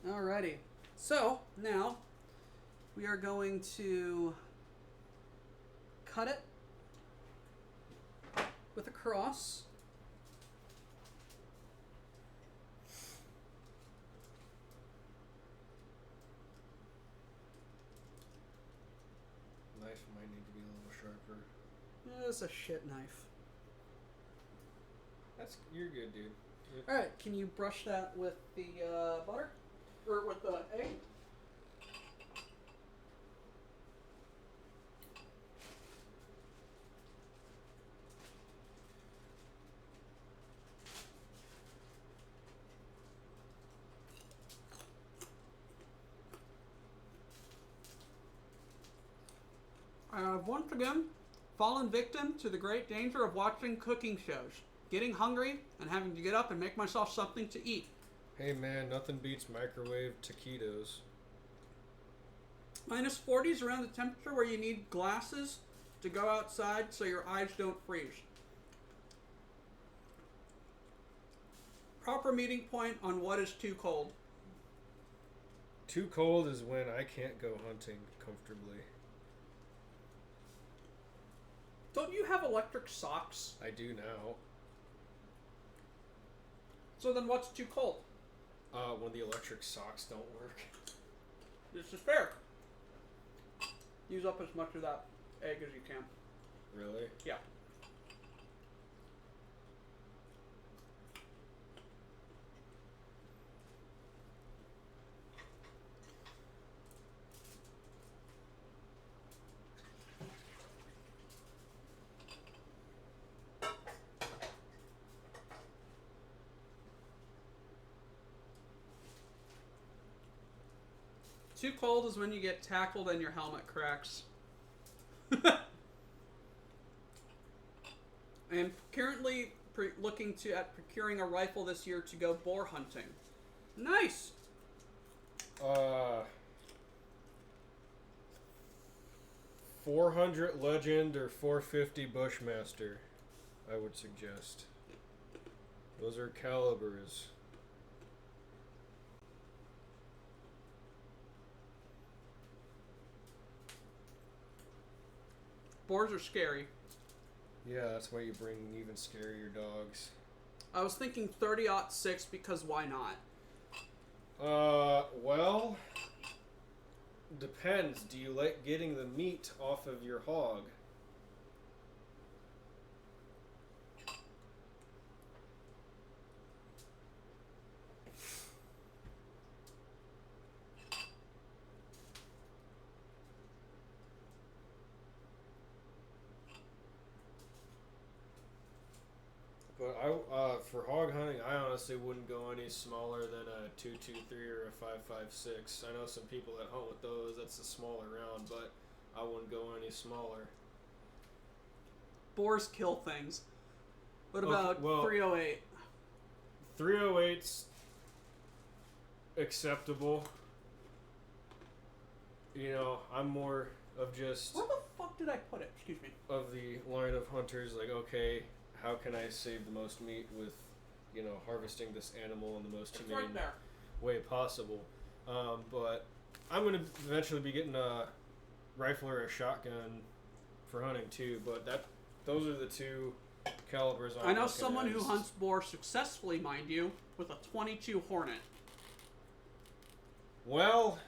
Alrighty. So, now we are going to cut it with a cross. Knife might need to be a little sharper. It's a shit knife. You're good, dude. Yep. Alright, can you brush that with the butter? Or with the egg? I have once again fallen victim to the great danger of watching cooking shows, getting hungry, and having to get up and make myself something to eat. Hey man, nothing beats microwave taquitos. -40 is around the temperature where you need glasses to go outside so your eyes don't freeze. Proper meeting point on what is too cold. Too cold is when I can't go hunting comfortably. Don't you have electric socks? I do now. So then what's too cold? When the electric socks don't work. This is fair. Use up as much of that egg as you can. Really? Yeah. Too cold is when you get tackled and your helmet cracks. I am currently looking at procuring a rifle this year to go boar hunting. Nice! 400 Legend or 450 Bushmaster, I would suggest. Those are calibers. Boars are scary. Yeah, that's why you bring even scarier dogs. I was thinking 30-06 because why not? Well, depends. Do you like getting the meat off of your hog? But for hog hunting, I honestly wouldn't go any smaller than a 223 or a 556. I know some people that hunt with those. That's a smaller round, but I wouldn't go any smaller. Boars kill things. What Okay, about well, 308? 308's acceptable. You know, I'm more of just Where the fuck did I put it? Excuse me. of the line of hunters. Like, okay, how can I save the most meat with, you know, harvesting this animal in the most It's humane right there. way possible. But I'm gonna eventually be getting a rifle or a shotgun for hunting too. But those are the two calibers. I know someone who hunts boar successfully, mind you, with a 22 Hornet. Well,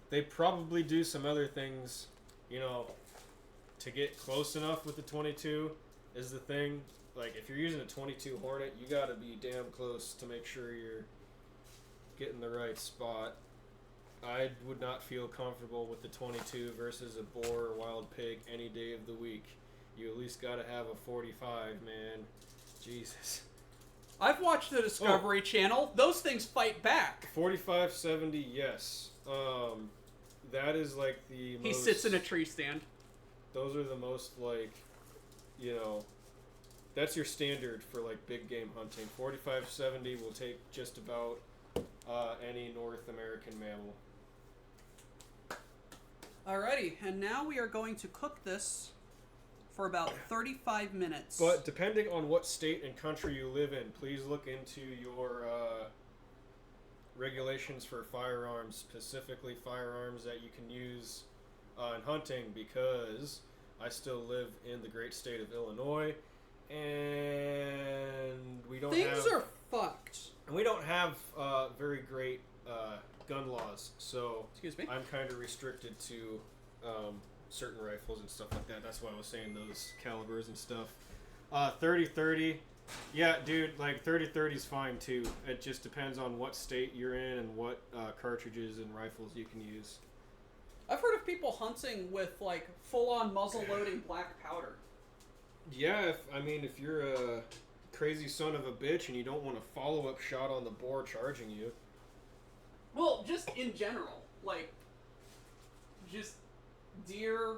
they probably do some other things, you know, to get close enough with the 22 is the thing. Like, if you're using a 22 Hornet, you gotta be damn close to make sure you're getting the right spot. I would not feel comfortable with the 22 versus a boar or wild pig any day of the week. You at least gotta have a 45, man. Jesus. I've watched the Discovery Channel. Those things fight back. 45-70, yes. That is like the most... He sits in a tree stand. Those are the most, like, you know, that's your standard for, like, big game hunting. 45-70 will take just about any North American mammal. Alrighty, and now we are going to cook this for about 35 minutes. But depending on what state and country you live in, please look into your regulations for firearms, specifically firearms that you can use in hunting, because I still live in the great state of Illinois, and we don't Things are fucked. and we don't have very great gun laws, so Excuse me? I'm kind of restricted to certain rifles and stuff like that. That's why I was saying those calibers and stuff. 30-30, yeah, dude, like 30-30 is fine too. It just depends on what state you're in and what cartridges and rifles you can use. I've heard of people hunting with, like, full-on muzzle-loading black powder. Yeah, if you're a crazy son of a bitch and you don't want a follow-up shot on the boar charging you. Well, just in general. Like, just deer,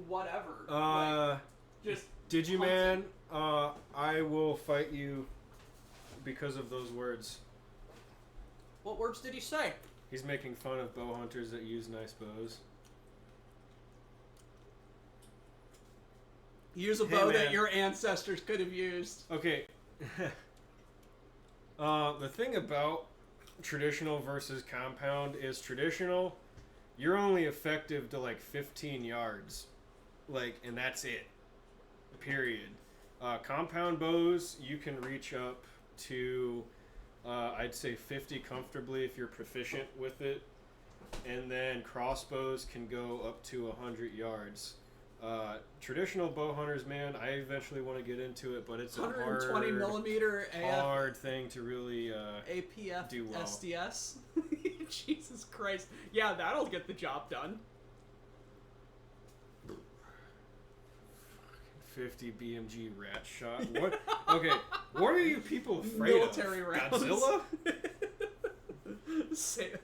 whatever. Like, just Did you, hunting. man? I will fight you because of those words. What words did he say? He's making fun of bow hunters that use nice bows. Use a Hey, bow man. that your ancestors could have used. Okay. The thing about traditional versus compound is traditional, you're only effective to like 15 yards. Like, and that's it. Period. Compound bows, you can reach up to, I'd say 50 comfortably if you're proficient with it. And then crossbows can go up to 100 yards. Traditional bow hunters, man, I eventually want to get into it, but it's a 120 millimeter hard thing to really APF do well. SDS. Jesus Christ. Yeah, that'll get the job done. 50 BMG rat shot. What? Okay, what are you people afraid Military of? rounds. Godzilla?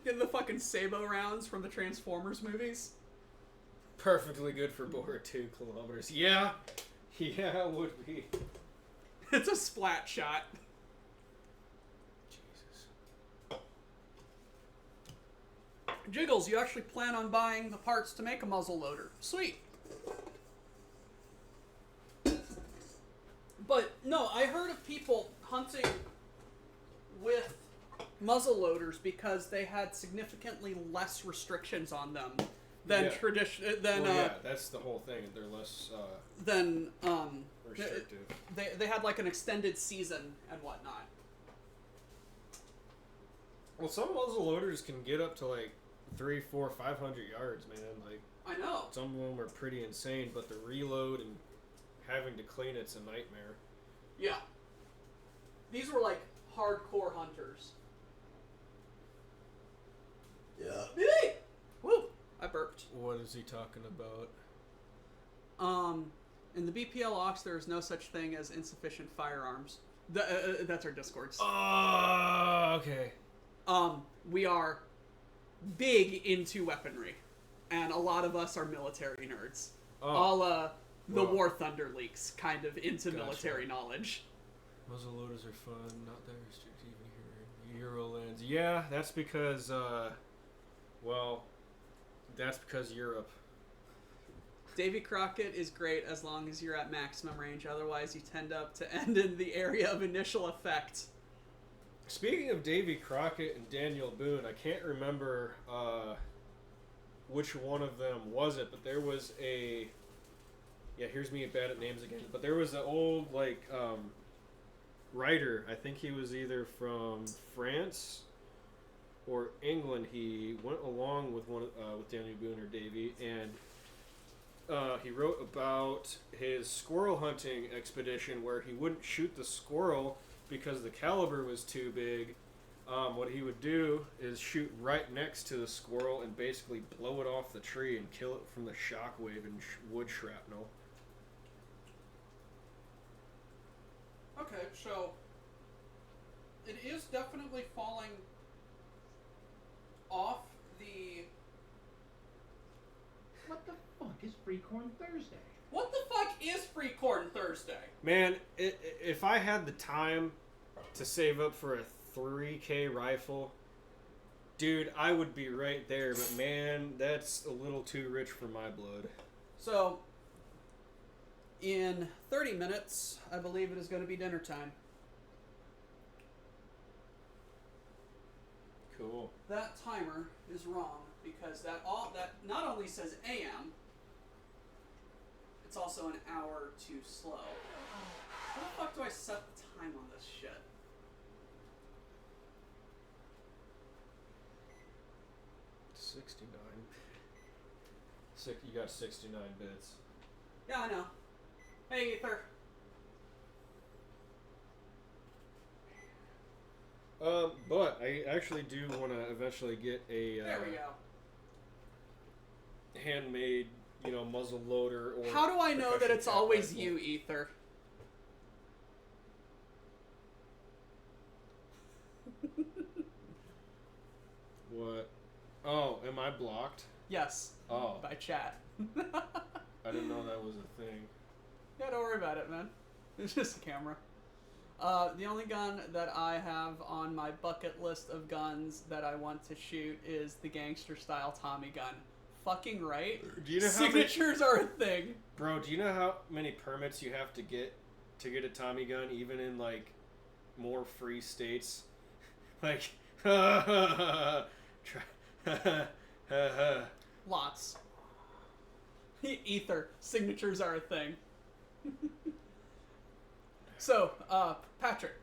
Getting the fucking Sabo rounds from the Transformers movies. Perfectly good for bore 2 kilometers. Yeah, it would be. It's a splat shot. Jesus. Jiggles, you actually plan on buying the parts to make a muzzle loader. Sweet. But No, I heard of people hunting with muzzle loaders because they had significantly less restrictions on them than that's the whole thing. They're less than restrictive. They had like an extended season and whatnot. Well, some muzzle loaders can get up to like 300, 400, 500 yards, man. Like I know. some of them are pretty insane, but the reload and having to clean it's a nightmare. Yeah. These were like hardcore hunters. Yeah. Woo! I burped. What is he talking about? In the BPL Ox, there is no such thing as insufficient firearms. That's our Discords. Oh, okay. We are big into weaponry, and a lot of us are military nerds. The War Thunder leaks kind of into military knowledge. Muzzle loaders are fun, not that restrictive even here in Eurolands. Yeah, that's because, that's because Europe. Davy Crockett is great as long as you're at maximum range. Otherwise, you tend up to end in the area of initial effect. Speaking of Davy Crockett and Daniel Boone, I can't remember which one of them was it, but there was a... Yeah, here's me bad at names again. But there was an old, writer. I think he was either from France or England. He went along with with Daniel Boone or Davy, and he wrote about his squirrel hunting expedition where he wouldn't shoot the squirrel because the caliber was too big. What he would do is shoot right next to the squirrel and basically blow it off the tree and kill it from the shockwave and wood shrapnel. Okay, so it is definitely falling off the... What the fuck is Free Corn Thursday? What the fuck is Free Corn Thursday? Man, if I had the time to save up for a 3K rifle, dude, I would be right there. But man, that's a little too rich for my blood. So, in 30 minutes, I believe it is going to be dinner time. Cool. That timer is wrong because that not only says AM, it's also an hour too slow. How the fuck do I set the time on this shit? You got 69 bits. Yeah, I know. Hey, Ether. But I actually do want to eventually get a There we go. handmade, muzzle loader. Or How do I know that percussion it's cap always rifle. you, Ether? What? Oh, am I blocked? Yes. Oh, By chat. I didn't know that was a thing. Yeah, don't worry about it, man. It's just a camera. The only gun that I have on my bucket list of guns that I want to shoot is the gangster-style Tommy gun. Fucking right. Do you know Signatures are a thing. Bro, do you know how many permits you have to get a Tommy gun, even in more free states? Lots. Ether. Signatures are a thing. So, Patrick,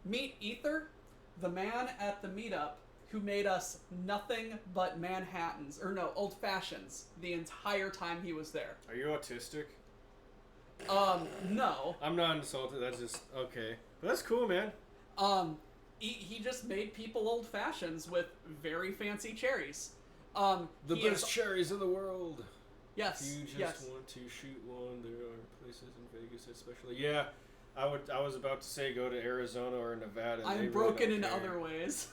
meet Ether, the man at the meetup who made us nothing but Manhattans, or no, Old Fashions, the entire time he was there. Are you autistic? No. I'm not insulted. That's just okay. But that's cool, man. He just made people Old Fashions with very fancy cherries. The best cherries in the world. Yes. If you just yes. want to shoot one, there are places in Vegas especially. Yeah, I was about to say go to Arizona or Nevada. I'm broken in other ways.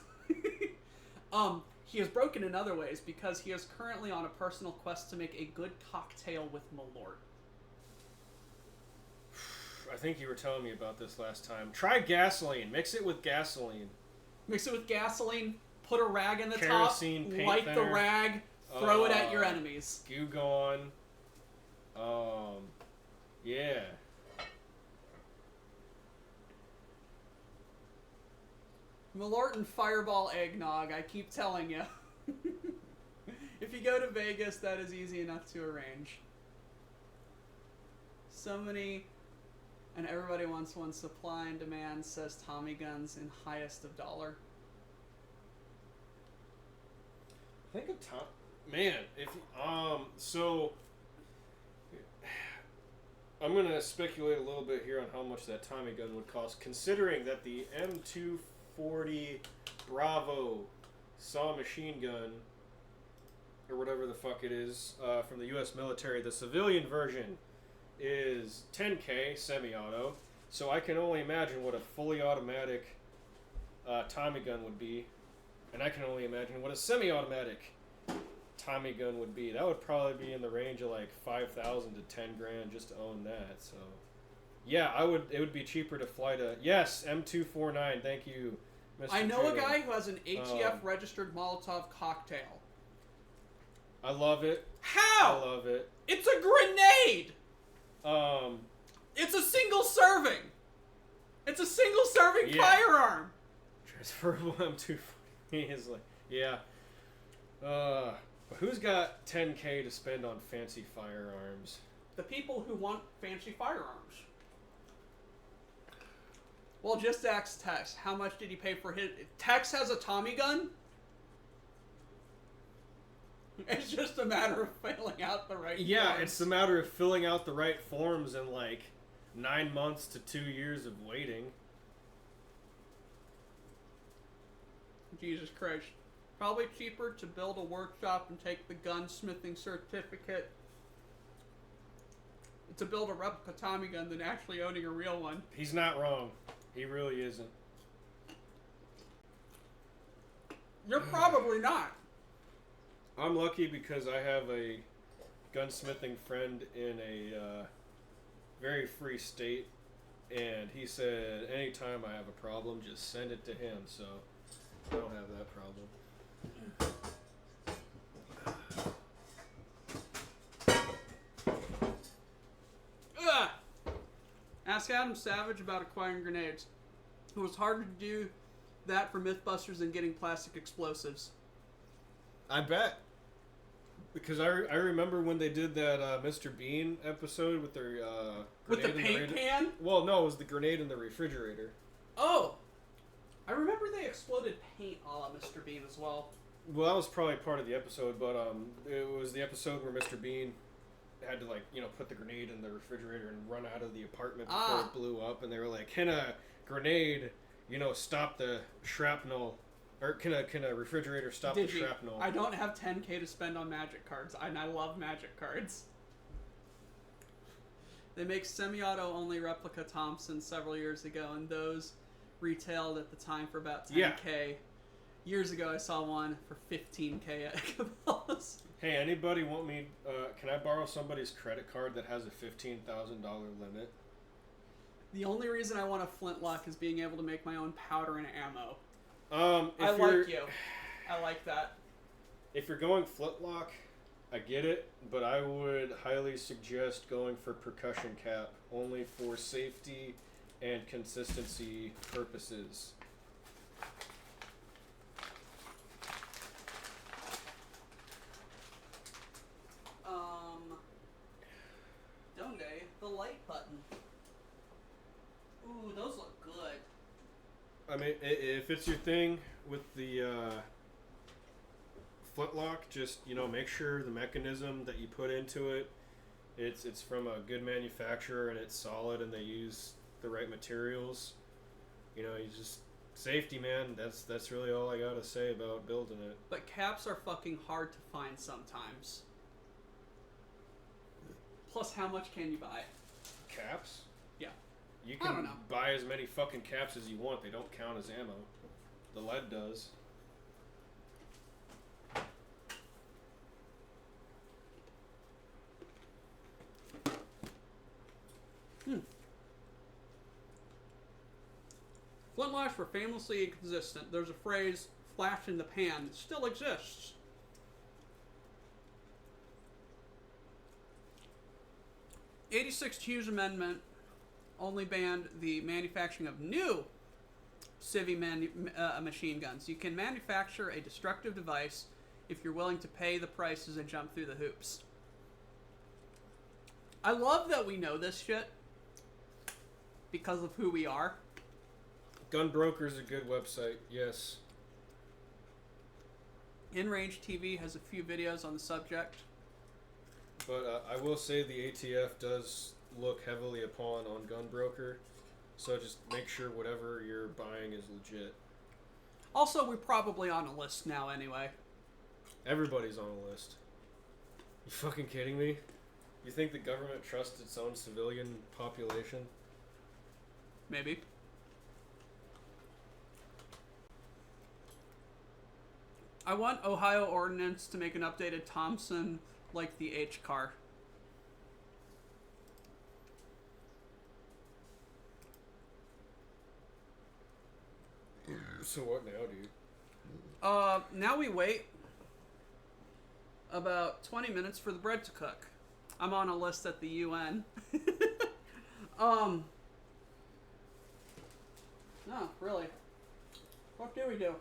He is broken in other ways because he is currently on a personal quest to make a good cocktail with Malort. I think you were telling me about this last time. Try gasoline. Mix it with gasoline. Mix it with gasoline, put a rag in the Kerosene, top, paint light the thinner. rag, throw it at your enemies. Goo Gone. Yeah. Malort and Fireball eggnog, I keep telling you. If you go to Vegas, that is easy enough to arrange. So many, and everybody wants one. Supply and demand, says Tommy Guns in highest of dollar. Think of Tom. Man, if so, I'm gonna speculate a little bit here on how much that Tommy gun would cost, considering that the M240 Bravo saw machine gun, or whatever the fuck it is, from the U.S. military, the civilian version is $10K semi-auto. So I can only imagine what a fully automatic Tommy gun would be, and I can only imagine what a semi-automatic Tommy gun would be. That would probably be in the range of like $5,000 to $10,000 just to own that. So, yeah, it would be cheaper to fly to. Yes, M249. Thank you, Mr. I know Taylor. a guy who has an ATF registered Molotov cocktail. I love it. How? I love it. It's a grenade. Um, It's a single serving. It's a single serving Yeah. firearm. transferable M240 is like, yeah. But who's got $10K to spend on fancy firearms? The people who want fancy firearms. Well, just ask Tex. How much did he pay for his... Tex has a Tommy gun? It's just a matter of filling out the right Yeah, forms. it's a matter of filling out the right forms and like 9 months to 2 years of waiting. Jesus Christ. Probably cheaper to build a workshop and take the gunsmithing certificate to build a replica Tommy gun than actually owning a real one. He's not wrong. He really isn't. You're probably not. I'm lucky because I have a gunsmithing friend in a very free state, and he said anytime I have a problem, just send it to him, so I don't have that problem. Ugh. Ask Adam Savage about acquiring grenades. It was harder to do that for Mythbusters than getting plastic explosives. I bet. Because I remember when they did that Mr. Bean episode with their With the grenade in paint can? Well, no, it was the grenade in the refrigerator. Oh! I remember they exploded paint a la Mr. Bean as well. Well, that was probably part of the episode, but it was the episode where Mr. Bean had to, like, put the grenade in the refrigerator and run out of the apartment before it blew up, and they were like, can a grenade, stop the shrapnel, or can a refrigerator stop the shrapnel? I don't have $10K to spend on magic cards, and I love magic cards. They make semi-auto only replica Thompsons several years ago, and those retailed at the time for about $10K. Yeah. Years ago, I saw one for $15K at Cabela's. Hey, anybody want me? Can I borrow somebody's credit card that has a $15,000 limit? The only reason I want a flintlock is being able to make my own powder and ammo. I like you. I like that. If you're going flintlock, I get it, but I would highly suggest going for percussion cap, only for safety and consistency purposes. Donde, the like button. Ooh, those look good. I mean, if it's your thing with the flintlock, just make sure the mechanism that you put into it, it's from a good manufacturer and it's solid and they use the right materials. You just safety, man. That's really all I gotta say about building it. But caps are fucking hard to find sometimes. Plus, how much can you buy? Caps? Yeah. You I don't can know. buy as many fucking caps as you want. They don't count as ammo. The lead does. Flintlocks were famously inconsistent. There's a phrase, flash in the pan, that still exists. '86 Hughes Amendment only banned the manufacturing of new machine guns. You can manufacture a destructive device if you're willing to pay the prices and jump through the hoops. I love that we know this shit because of who we are. Gunbroker's a good website, yes. InRange TV has a few videos on the subject. But I will say the ATF does look heavily upon on Gunbroker, so just make sure whatever you're buying is legit. Also, we're probably on a list now anyway. Everybody's on a list. You fucking kidding me? You think the government trusts its own civilian population? Maybe. I want Ohio Ordnance to make an updated Thompson like the H car. So what now, dude? Now we wait about 20 minutes for the bread to cook. I'm on a list at the UN. No, really. What do we do?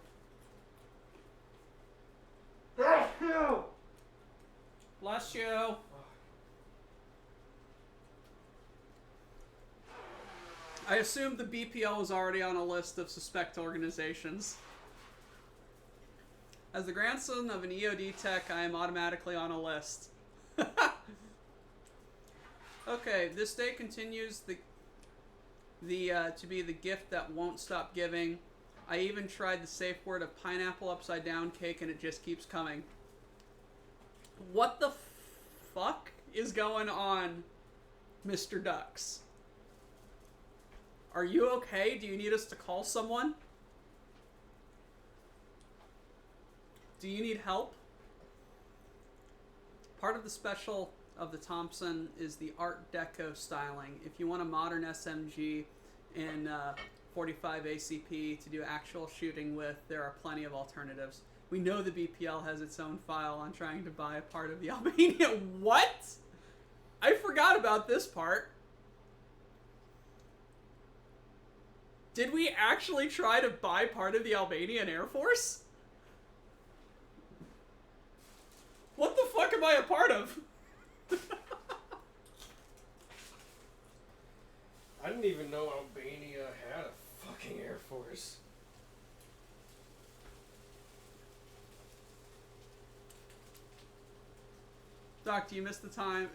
Bless you! Bless you. I assumed the BPL was already on a list of suspect organizations. As the grandson of an EOD tech, I am automatically on a list. Okay, this day continues to be the gift that won't stop giving. I even tried the safe word of pineapple upside down cake and it just keeps coming. What the fuck is going on, Mr. Ducks? Are you okay? Do you need us to call someone? Do you need help? Part of the special of the Thompson is the Art Deco styling. If you want a modern SMG in 45 ACP to do actual shooting with, there are plenty of alternatives. We know the BPL has its own file on trying to buy a part of the Albania. What? I forgot about this part. Did we actually try to buy part of the Albanian Air Force? What the fuck am I a part of? I didn't even know Albania had a fucking Air Force. Doc, do you miss the time?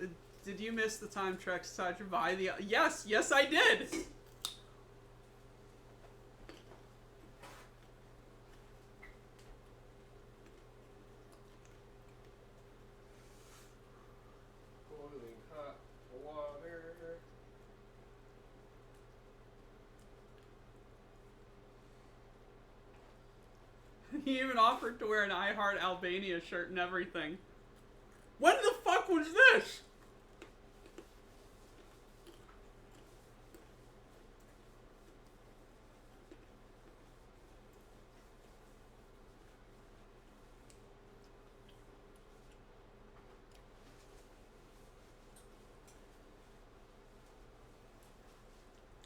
Did you miss the time Trex tried to buy the... Yes, yes I did! Boiling hot water. He even offered to wear an I Heart Albania shirt and everything. When the fuck was this?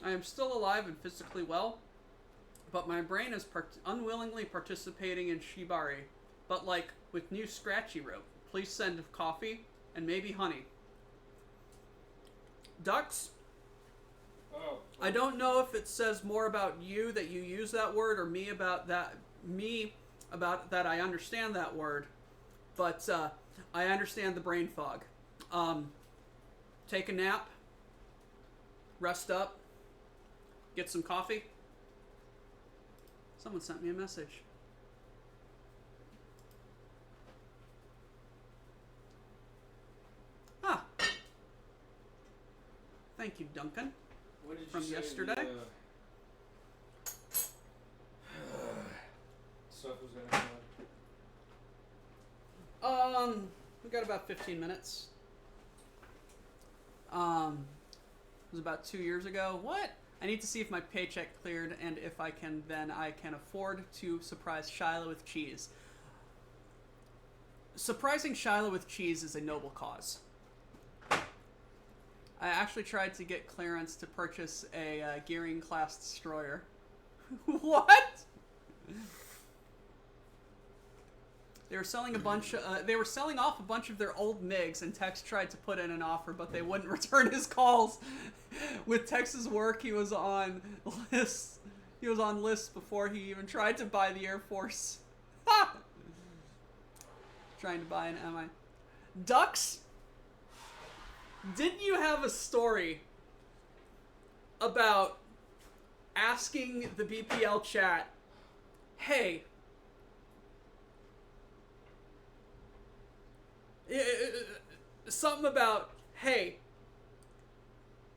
I am still alive and physically well, but my brain is unwillingly participating in Shibari, but like with new scratchy rope. Please send coffee and maybe honey. Ducks? Oh. I don't know if it says more about you that you use that word or me about that I understand that word, but I understand the brain fog. Take a nap, rest up, get some coffee. Someone sent me a message. Ah. Thank you, Duncan. What did you From say yesterday? The, stuff was gonna happen. We got about 15 minutes. It was about 2 years ago. What? I need to see if my paycheck cleared, and if I can, then I can afford to surprise Shiloh with cheese. Surprising Shiloh with cheese is a noble cause. I actually tried to get clearance to purchase a Gearing class destroyer. What? They were selling they were selling off a bunch of their old MiGs, and Tex tried to put in an offer, but they wouldn't return his calls. With Tex's work, he was on lists. He was on lists before he even tried to buy the Air Force. Trying to buy an MI. Ducks, didn't you have a story about asking the BPL chat, hey, something about, hey,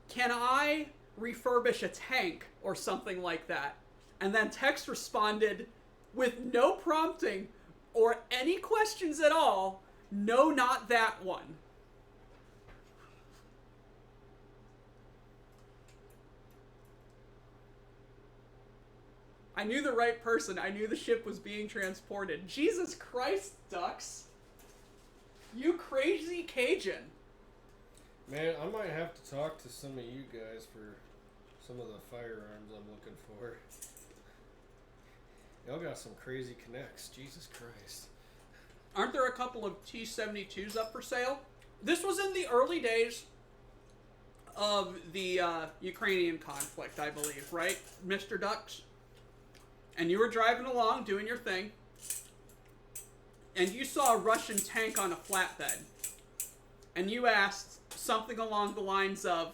can I refurbish a tank or something like that? And then Tex responded with no prompting or any questions at all, no, not that one. I knew the right person. I knew the ship was being transported. Jesus Christ, Ducks. You crazy Cajun. Man, I might have to talk to some of you guys for some of the firearms I'm looking for. Y'all got some crazy connects. Jesus Christ. Aren't there a couple of T-72s up for sale? This was in the early days of the Ukrainian conflict, I believe, right, Mr. Ducks? And you were driving along, doing your thing, and you saw a Russian tank on a flatbed. And you asked something along the lines of,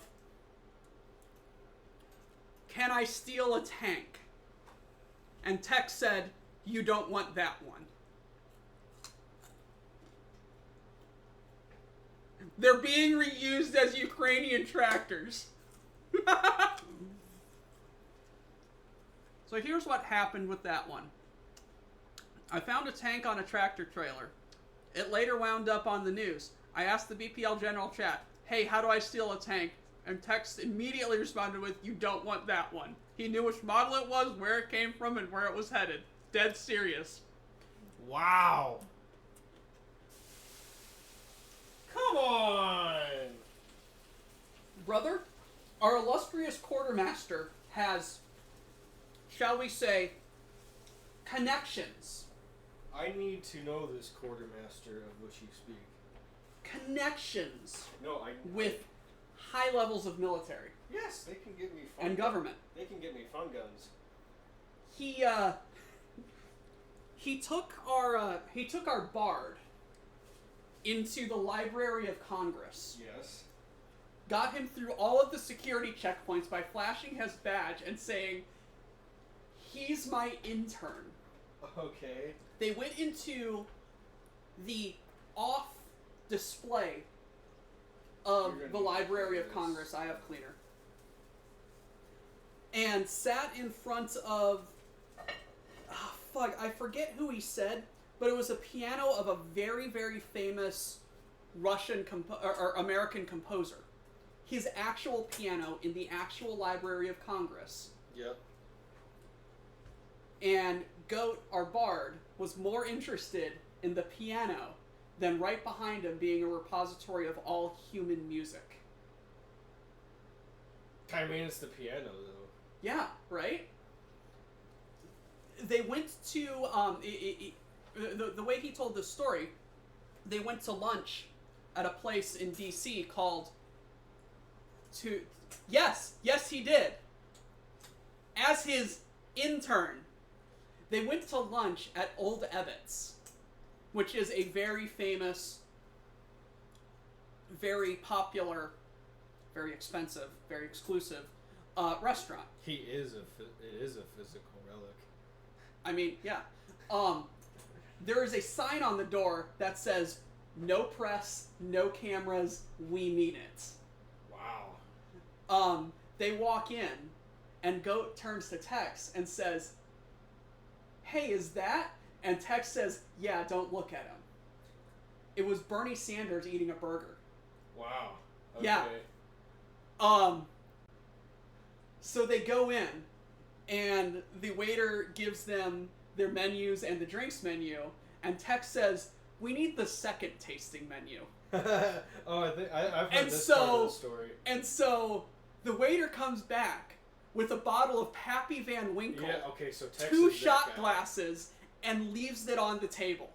can I steal a tank? And Tex said, you don't want that one. They're being reused as Ukrainian tractors. So here's what happened with that one. I found a tank on a tractor trailer. It later wound up on the news. I asked the BPL general chat, hey, how do I steal a tank? And Tex immediately responded with, you don't want that one. He knew which model it was, where it came from, and where it was headed. Dead serious. Wow. Come on. Brother, our illustrious quartermaster has, shall we say, connections. I need to know this quartermaster of which you speak. Connections No, with high levels of military yes, they can get me fun and government. They can get me fun guns. He took our Bard into the Library of Congress. Yes. Got him through all of the security checkpoints by flashing his badge and saying, he's my intern. Okay. They went into the off display of the Library of Congress. I have cleaner. And sat in front of, I forget who he said, but it was a piano of a very, very famous Russian or American composer. His actual piano in the actual Library of Congress. Yep. And Goat, our Bard, was more interested in the piano than right behind him being a repository of all human music. I mean, it's the piano, though. Yeah, right? They went to, the way he told the story, they went to lunch at a place in D.C. called, yes, he did. As his intern, they went to lunch at Old Ebbitt's, which is a very famous, very popular, very expensive, very exclusive restaurant. It is a physical relic. I mean, yeah. There is a sign on the door that says, no press, no cameras, we mean it. Wow. They walk in, and Goat turns to Tex and says, hey, is that? And Tex says, yeah, don't look at him. It was Bernie Sanders eating a burger. Wow. Okay. Yeah. So they go in, and the waiter gives them their menus and the drinks menu, and Tex says, we need the second tasting menu. Oh, I've heard this part of the story. And so the waiter comes back with a bottle of Pappy Van Winkle, Yeah, okay, so Tex 2 is that shot guy. glasses, and leaves it on the table.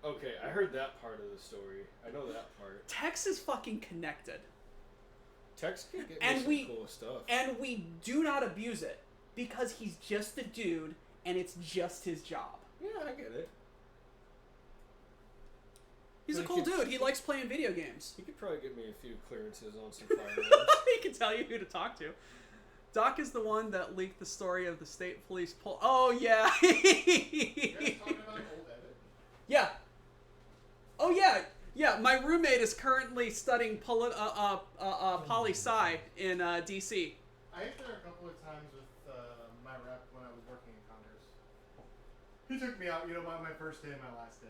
Okay, I heard that part of the story. I know that part. Tex is fucking connected. Tex can get And me some cool stuff. And we do not abuse it, because he's just a dude, and it's just his job. Yeah, I get it. He's a But cool dude. He likes playing video games. He could probably get me a few clearances on some firearms. He can tell you who to talk to. Doc is the one that leaked the story of the state police poll. Oh, yeah. You guys talking about an old edit? Yeah. Oh, yeah. Yeah, my roommate is currently studying poli-sci in D.C. I ate there a couple of times with my rep when I was working in Congress. He took me out, my first day and my last day.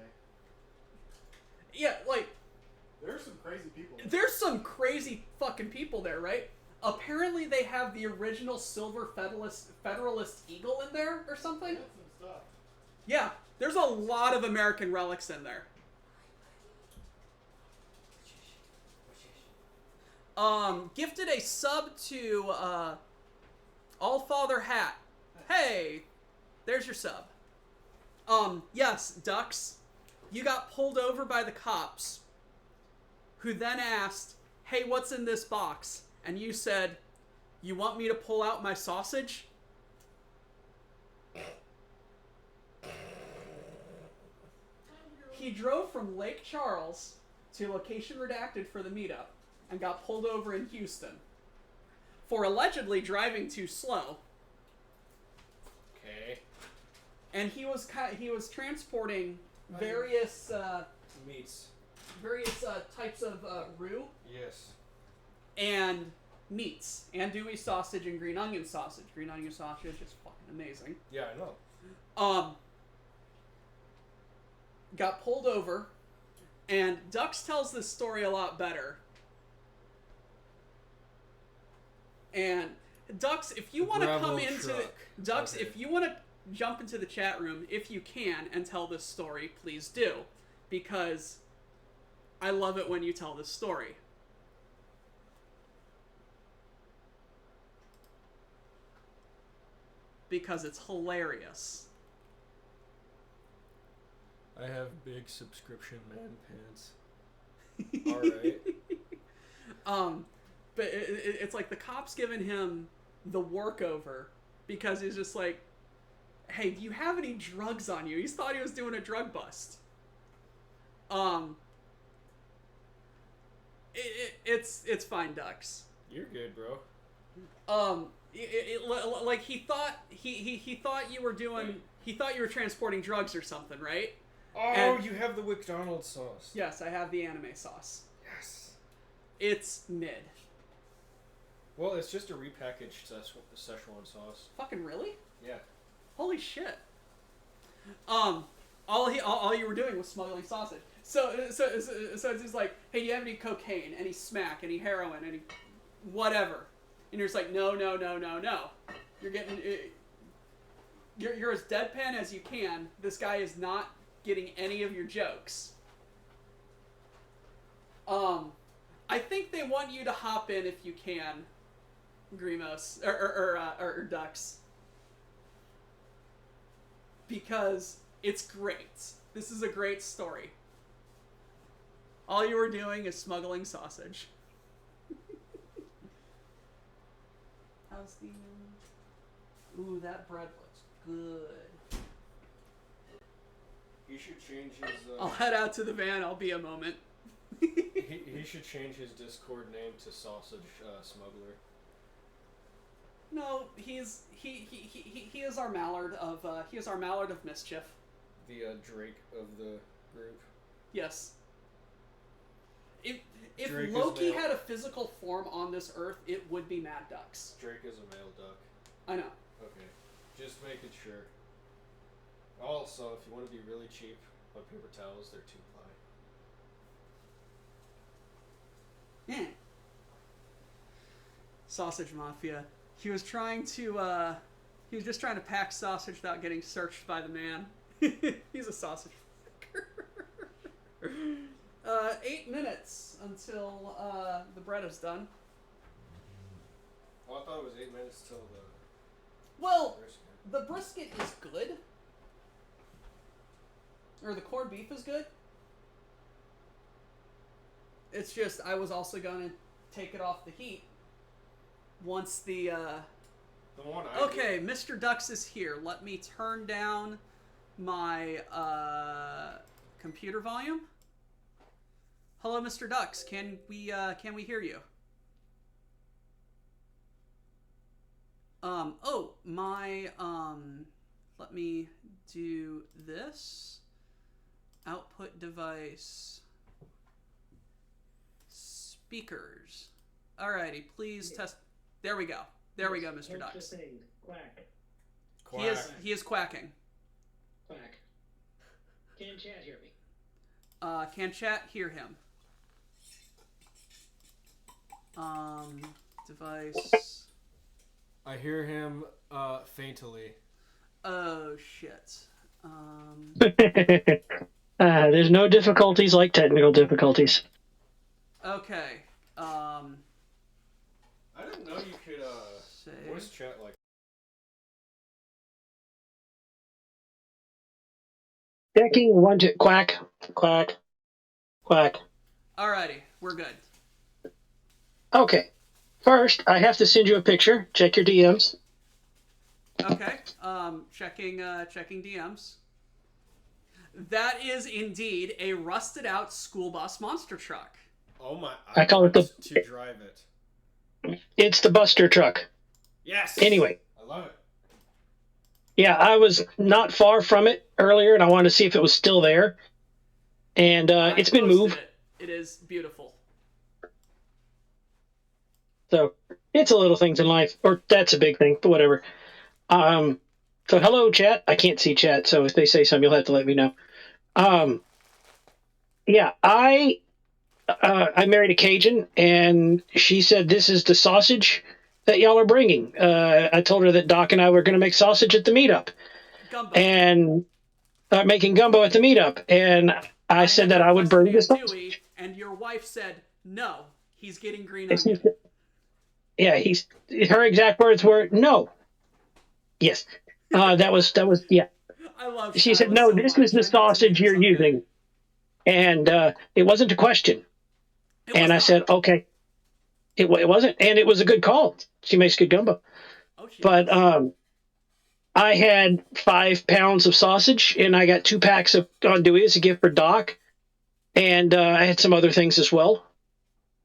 Yeah, like, There's some crazy people. there's some crazy fucking people there, right? Apparently they have the original silver Federalist Eagle in there or something. That's some stuff. Yeah, there's a lot of American relics in there. Gifted a sub to Allfather Hat. Hey, there's your sub. Yes, Ducks, you got pulled over by the cops, who then asked, "Hey, what's in this box?" And you said, "You want me to pull out my sausage?" He drove from Lake Charles to location redacted for the meetup and got pulled over in Houston for allegedly driving too slow. Okay. And he was transporting various Meats. types of roux Yes. and meats, andouille sausage and green onion sausage. Green onion sausage is fucking amazing. Yeah, I know. Got pulled over, and Dux tells this story a lot better. And Dux, if you want to Bravo come into truck. Dux, Okay. if you want to jump into the chat room, if you can, and tell this story, please do, because I love it when you tell this story. Because it's hilarious. I have big subscription man pants. Alright. But it's like the cops giving him the workover because he's just like, "Hey, do you have any drugs on you?" He thought he was doing a drug bust. It's fine, Ducks. You're good, bro. Like he thought you were doing, he thought you were transporting drugs or something, right? Oh, And- you have the McDonald's sauce. Yes, I have the anime sauce. Yes. It's mid. Well, it's just a repackaged Szechuan sauce. Fucking really? Yeah. Holy shit. All you were doing was smuggling sausage. So it's just like, "Hey, do you have any cocaine, any smack, any heroin, any whatever?" And you're just like, "No. You're getting, you're as deadpan as you can. This guy is not getting any of your jokes." I think they want you to hop in if you can, Grimos or Ducks, because it's great. This is a great story. All you were doing is smuggling sausage. How's the... Ooh, that bread looks good. He should change his. I'll head out to the van. I'll be a moment. He should change his Discord name to Sausage Smuggler. No, he is our mallard of mischief. The Drake of the group. Yes. If Drake is Loki male. had a physical form on this earth, it would be Mad Ducks. Drake is a male duck. I know. Okay. Just making sure. Also, if you want to be really cheap on paper towels, they're 2-ply. Yeah. Sausage Mafia. He was just trying to pack sausage without getting searched by the man. He's a sausage fucker. 8 minutes until the bread is done. Oh, I thought it was 8 minutes till the Well, brisket. the brisket is good. Or the corned beef is good. It's just, I was also going to take it off the heat once the, The one I Okay, Mr. Dux is here. Let me turn down my, computer volume. Hello, Mr. Dux. Can we hear you? Let me do this. Output device. Speakers. Alrighty, please test. There we go. There we go, Mr. Dux. Quack. Quack. He is quacking. Quack. Can chat hear me? Can chat hear him? Device. I hear him faintly. Oh shit. There's no difficulties like technical difficulties. Okay. I didn't know you could Save. voice chat like. Checking 1, 2, quack, quack, quack. Alrighty, we're good. Okay. First, I have to send you a picture. Check your DMs. Okay. Checking DMs. That is indeed a rusted out school bus monster truck. Oh my! I call it want to drive it. It's the Buster truck. Yes. Anyway. I love it. Yeah, I was not far from it earlier, and I wanted to see if it was still there. And it's been posted moved. It is beautiful. So it's a little things in life, or that's a big thing, but whatever. So hello, chat. I can't see chat, so if they say something, you'll have to let me know. Yeah, I married a Cajun, and she said this is the sausage that y'all are bringing. I told her that Doc and I were going to make sausage at the meetup, Gumbo. and making gumbo at the meetup, and I said that I would bring the sausage. And your wife said, no, he's getting green onion. Yeah, her exact words were no. Yes, that was yeah. I love. She said, "No, this is the sausage you're using," and it wasn't a question. And I said, "Okay." It wasn't, and it was a good call. She makes good gumbo. Oh, she but does. I had 5 pounds of sausage, and I got 2 packs of andouille as a gift for Doc, and I had some other things as well.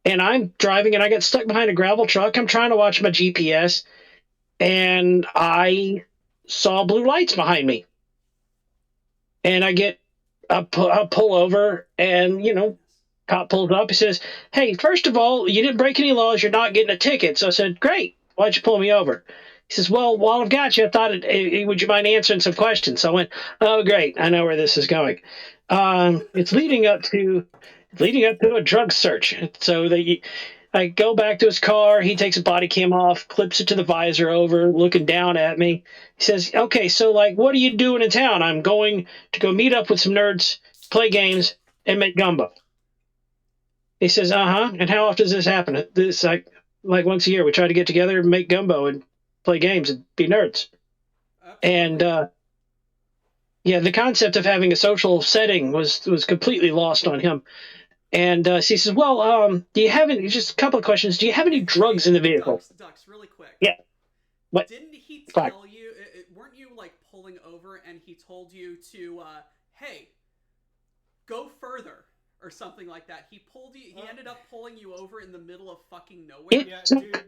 And I'm driving, and I got stuck behind a gravel truck. I'm trying to watch my GPS, and I saw blue lights behind me. And I pull over, and, cop pulls up. He says, "Hey, first of all, you didn't break any laws. You're not getting a ticket." So I said, "Great. Why'd you pull me over?" He says, "Well, while I've got you, I thought, would you mind answering some questions?" So I went, "Oh, great. I know where this is going. It's leading up to a drug search." So I go back to his car. He takes a body cam off, clips it to the visor over, looking down at me. He says, "Okay, so what are you doing in town?" "I'm going to go meet up with some nerds, play games, and make gumbo." He says, "Uh-huh. And how often does this happen?" "This, like once a year. We try to get together and make gumbo and play games and be nerds." Absolutely. And yeah, the concept of having a social setting was completely lost on him. And so he says, "Well, do you have any, just a couple of questions. Do you have any drugs in the vehicle?" Ducks, really quick. Yeah. What? Didn't he Fine. tell you, weren't you pulling over and he told you to, hey, go further or something like that? He ended up pulling you over in the middle of fucking nowhere. Yeah, dude.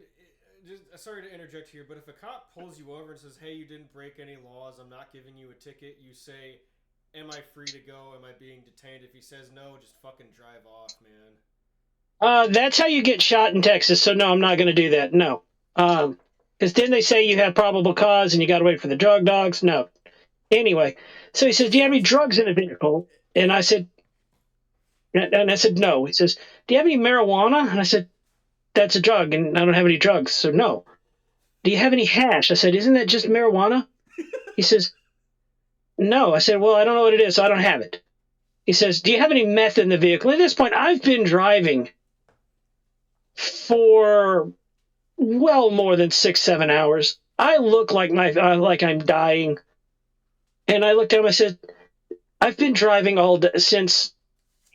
Sorry to interject here, but if a cop pulls you over and says, "Hey, you didn't break any laws, I'm not giving you a ticket," you say, "Am I free to go? Am I being detained?" If he says no, just fucking drive off, man. That's how you get shot in Texas. So no, I'm not going to do that. No. Because then they say you have probable cause and you got to wait for the drug dogs. No. Anyway, so he says, "Do you have any drugs in the vehicle?" And I said, "No." He says, "Do you have any marijuana?" And I said, "That's a drug, and I don't have any drugs, so no." "Do you have any hash?" I said, "Isn't that just marijuana?" He says, "No." I said, "Well, I don't know what it is, so I don't have it." He says, "Do you have any meth in the vehicle?" At this point, I've been driving for well more than 6, 7 hours. I look like I'm dying. And I looked at him. I said, "I've been driving all day since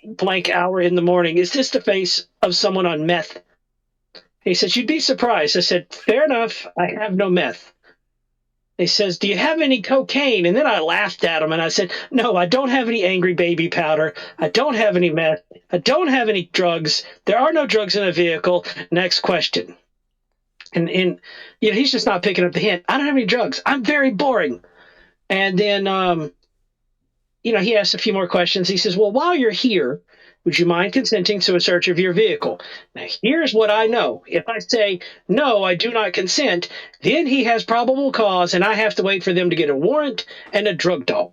blank hour in the morning. Is this the face of someone on meth?" He says, "You'd be surprised." I said, "Fair enough. I have no meth." He says, "Do you have any cocaine?" And then I laughed at him and I said, "No, I don't have any angry baby powder. I don't have any meth. I don't have any drugs. There are no drugs in the vehicle. Next question." And he's just not picking up the hint. "I don't have any drugs. I'm very boring." And then he asked a few more questions. He says, "Well, while you're here, would you mind consenting to a search of your vehicle?" Now, here's what I know. If I say, "No, I do not consent," then he has probable cause, and I have to wait for them to get a warrant and a drug dog.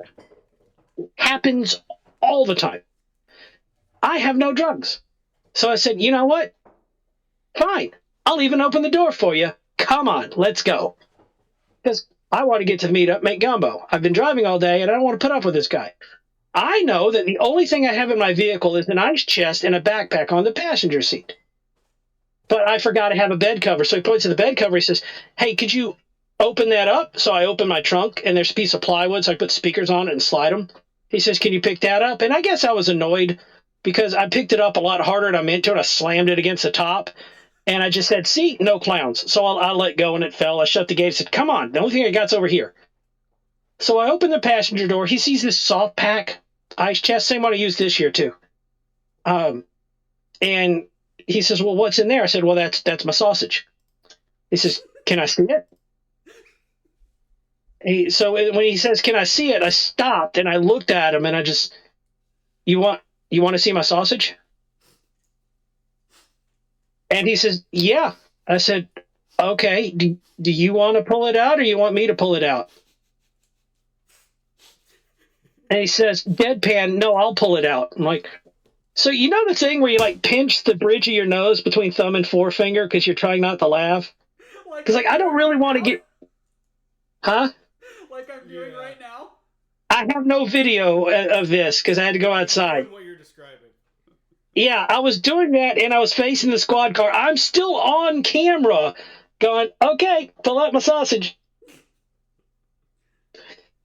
Happens all the time. I have no drugs. So I said, "You know what? Fine. I'll even open the door for you. Come on, let's go." Because I want to get to the meetup, make gumbo. I've been driving all day, and I don't want to put up with this guy. I know that the only thing I have in my vehicle is an ice chest and a backpack on the passenger seat. But I forgot to have a bed cover. So he points to the bed cover. He says, "Hey, could you open that up?" So I open my trunk, and there's a piece of plywood. So I put speakers on it and slide them. He says, "Can you pick that up?" And I guess I was annoyed because I picked it up a lot harder than I meant to, and I slammed it against the top. And I just said, "See, no clowns." So I let go, and it fell. I shut the gate and said, "Come on. The only thing I got's over here." So I open the passenger door. He sees this soft pack ice chest, same one I used this year too. And he says, "Well, what's in there?" I said, "Well, that's my sausage." He says, "Can I see it?" So when he says, "Can I see it?" I stopped and I looked at him and I just, you want to see my sausage? And he says, "Yeah." I said, "Okay. Do you want to pull it out or you want me to pull it out?" And he says, deadpan, "No, I'll pull it out." I'm like, so you know the thing where you like pinch the bridge of your nose between thumb and forefinger because you're trying not to laugh? Because I don't really want to get, huh? Like I'm doing right now. I have no video of this because I had to go outside. What you're describing. Yeah, I was doing that and I was facing the squad car. I'm still on camera going, "Okay, pull out my sausage."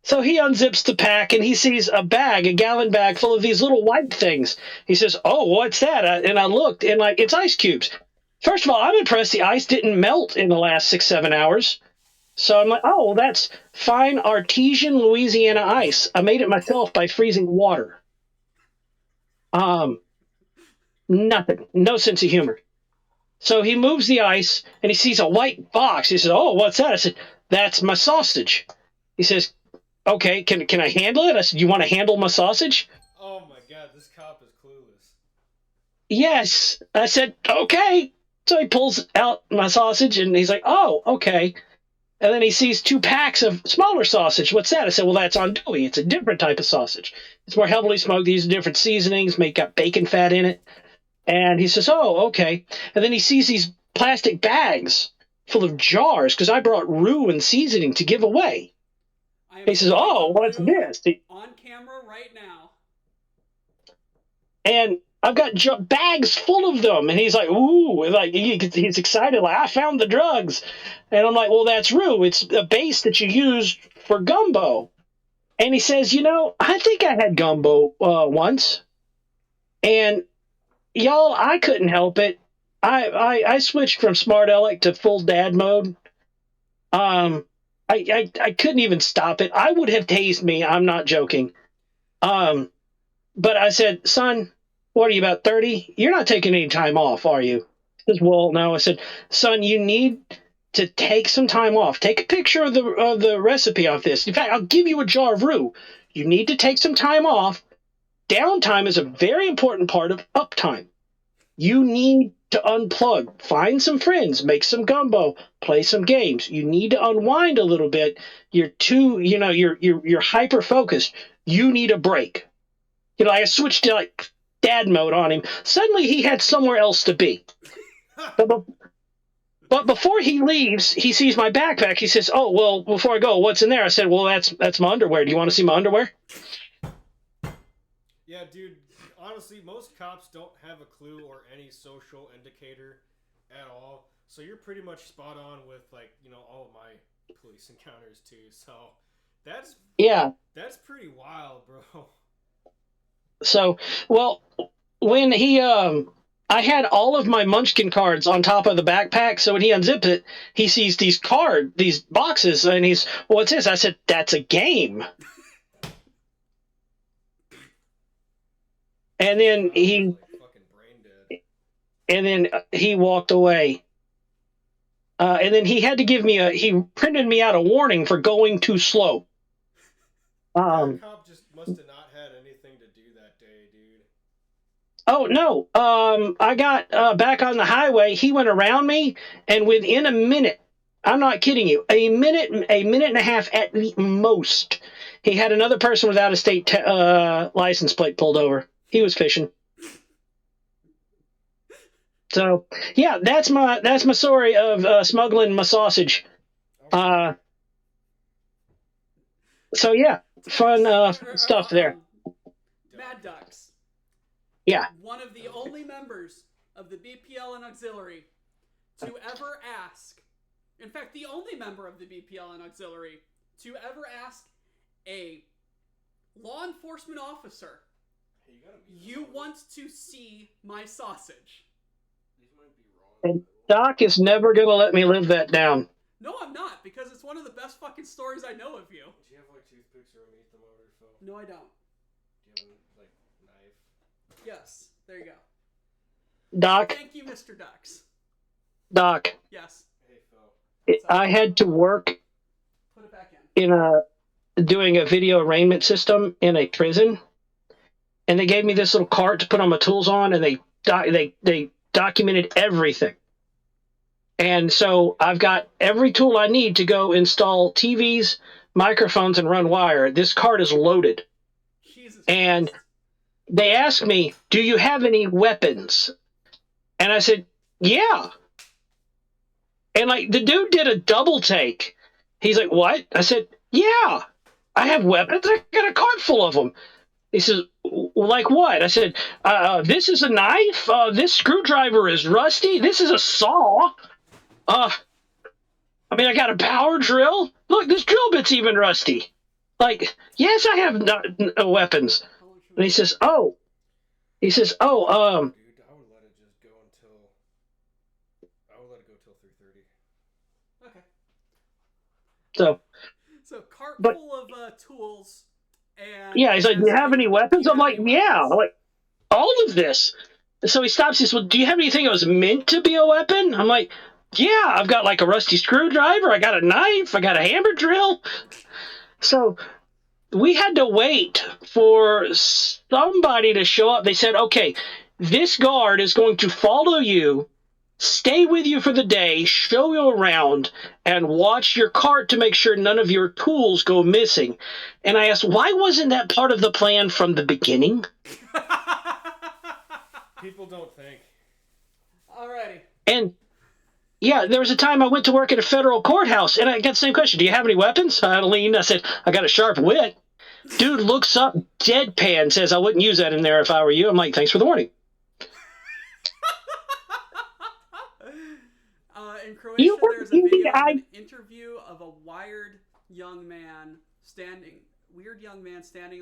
So he unzips the pack and he sees a bag, a gallon bag full of these little white things. He says, "Oh, what's that?" And I looked and like, it's ice cubes. First of all, I'm impressed the ice didn't melt in the last 6, 7 hours. So I'm like, "Oh, well, that's fine artesian Louisiana ice. I made it myself by freezing water." Um, Nothing, no sense of humor. So he moves the ice and he sees a white box. He says, "Oh, what's that?" I said, "That's my sausage." He says, "Okay, can I handle it?" I said, "You want to handle my sausage?" Oh my god, this cop is clueless. "Yes." I said, "Okay." So he pulls out my sausage and he's like, "Oh, okay." And then he sees 2 packs of smaller sausage. "What's that?" I said, "Well, that's andouille. It's a different type of sausage. It's more heavily smoked. They use different seasonings, got bacon fat in it." And he says, "Oh, okay." And then he sees these plastic bags full of jars because I brought roux and seasoning to give away. I am He says, pulling "Oh, a what's roux this?" on camera right now. And I've got bags full of them. And he's like, "Ooh," like he's excited, like, "I found the drugs." And I'm like, "Well, that's roux. It's a base that you use for gumbo." And he says, "I think I had gumbo once. And y'all, I couldn't help it. I switched from smart aleck to full dad mode. Um, I couldn't even stop it. I would have tased me. I'm not joking. Um, but I said, "Son, what are you, about 30? You're not taking any time off, are you?" He says, "Well, no." I said, "Son, you need to take some time off. Take a picture of the recipe of this. In fact, I'll give you a jar of roux. You need to take some time off. Downtime is a very important part of uptime. You need to unplug, find some friends, make some gumbo, play some games. You need to unwind a little bit. You're too, you're hyper focused. You need a break." I switched to like dad mode on him. Suddenly he had somewhere else to be. But before he leaves, he sees my backpack. He says, "Oh, well, before I go, what's in there?" I said, "Well, that's my underwear. Do you want to see my underwear?" Yeah, dude, honestly, most cops don't have a clue or any social indicator at all. So you're pretty much spot on with like all of my police encounters too. So that's Yeah. pretty wild, bro. So, well, when I had all of my Munchkin cards on top of the backpack. So when he unzipped it, he sees these boxes, and he's, "What's this?" I said, "That's a game." And then I was like fucking brain dead. he walked away. And then he had to he printed me out a warning for going too slow. That cop just must have not had anything to do that day, dude. Oh no! I got back on the highway. He went around me, and within a minute, I'm not kidding you, a minute and a half at the most, he had another person without a state license plate pulled over. He was fishing. So yeah, that's my story of smuggling my sausage. So yeah, fun stuff there. Mad Ducks. Yeah. One of the only members of the BPL and Auxiliary to ever ask, in fact, the only member of the BPL and Auxiliary to ever ask a law enforcement officer, "You want to see my sausage?" And Doc is never going to let me live that down. No, I'm not, because it's one of the best fucking stories I know of you. Do you have like toothpicks or a meat thermometer, Phil? No, I don't. Do you have a knife? Yes, there you go. Doc. Thank you, Mr. Ducks. Doc. Yes. Hey, Phil. I had to work Put it back in. Doing a video arraignment system in a prison, and they gave me this little cart to put all my tools on, and they documented everything. And so I've got every tool I need to go install TVs, microphones, and run wire. This cart is loaded. Jesus and Christ. They asked me, "Do you have any weapons?" And I said, "Yeah." And like the dude did a double take. He's like, "What?" I said, "Yeah, I have weapons. I got a cart full of them." He says, "Like what?" I said, "This is a knife. This screwdriver is rusty. This is a saw. I got a power drill. Look, this drill bit's even rusty." Like, yes, I have weapons. And he says, "Oh." He says, "Oh, Dude, I would let it just go until. I would let it go till 3:30. Okay. So cart but, full of tools, and yeah." He's like, "Do you have any weapons?" I'm like, "Yeah, like all of this." So he stops. He says, "Well, do you have anything that was meant to be a weapon?" I'm like, "Yeah, I've got like a rusty screwdriver. I got a knife. I got a hammer drill." So we had to wait for somebody to show up. They said, "Okay, this guard is going to follow you, stay with you for the day, show you around, and watch your cart to make sure none of your tools go missing." And I asked, why wasn't that part of the plan from the beginning? People don't think. Alrighty. And yeah, there was a time I went to work at a federal courthouse, and I got the same question. "Do you have any weapons?" I leaned. I said, "I got a sharp wit." Dude looks up, deadpan, says, "I wouldn't use that in there if I were you." I'm like, "Thanks for the warning." In Croatia, there's a video of an interview of a weird young man standing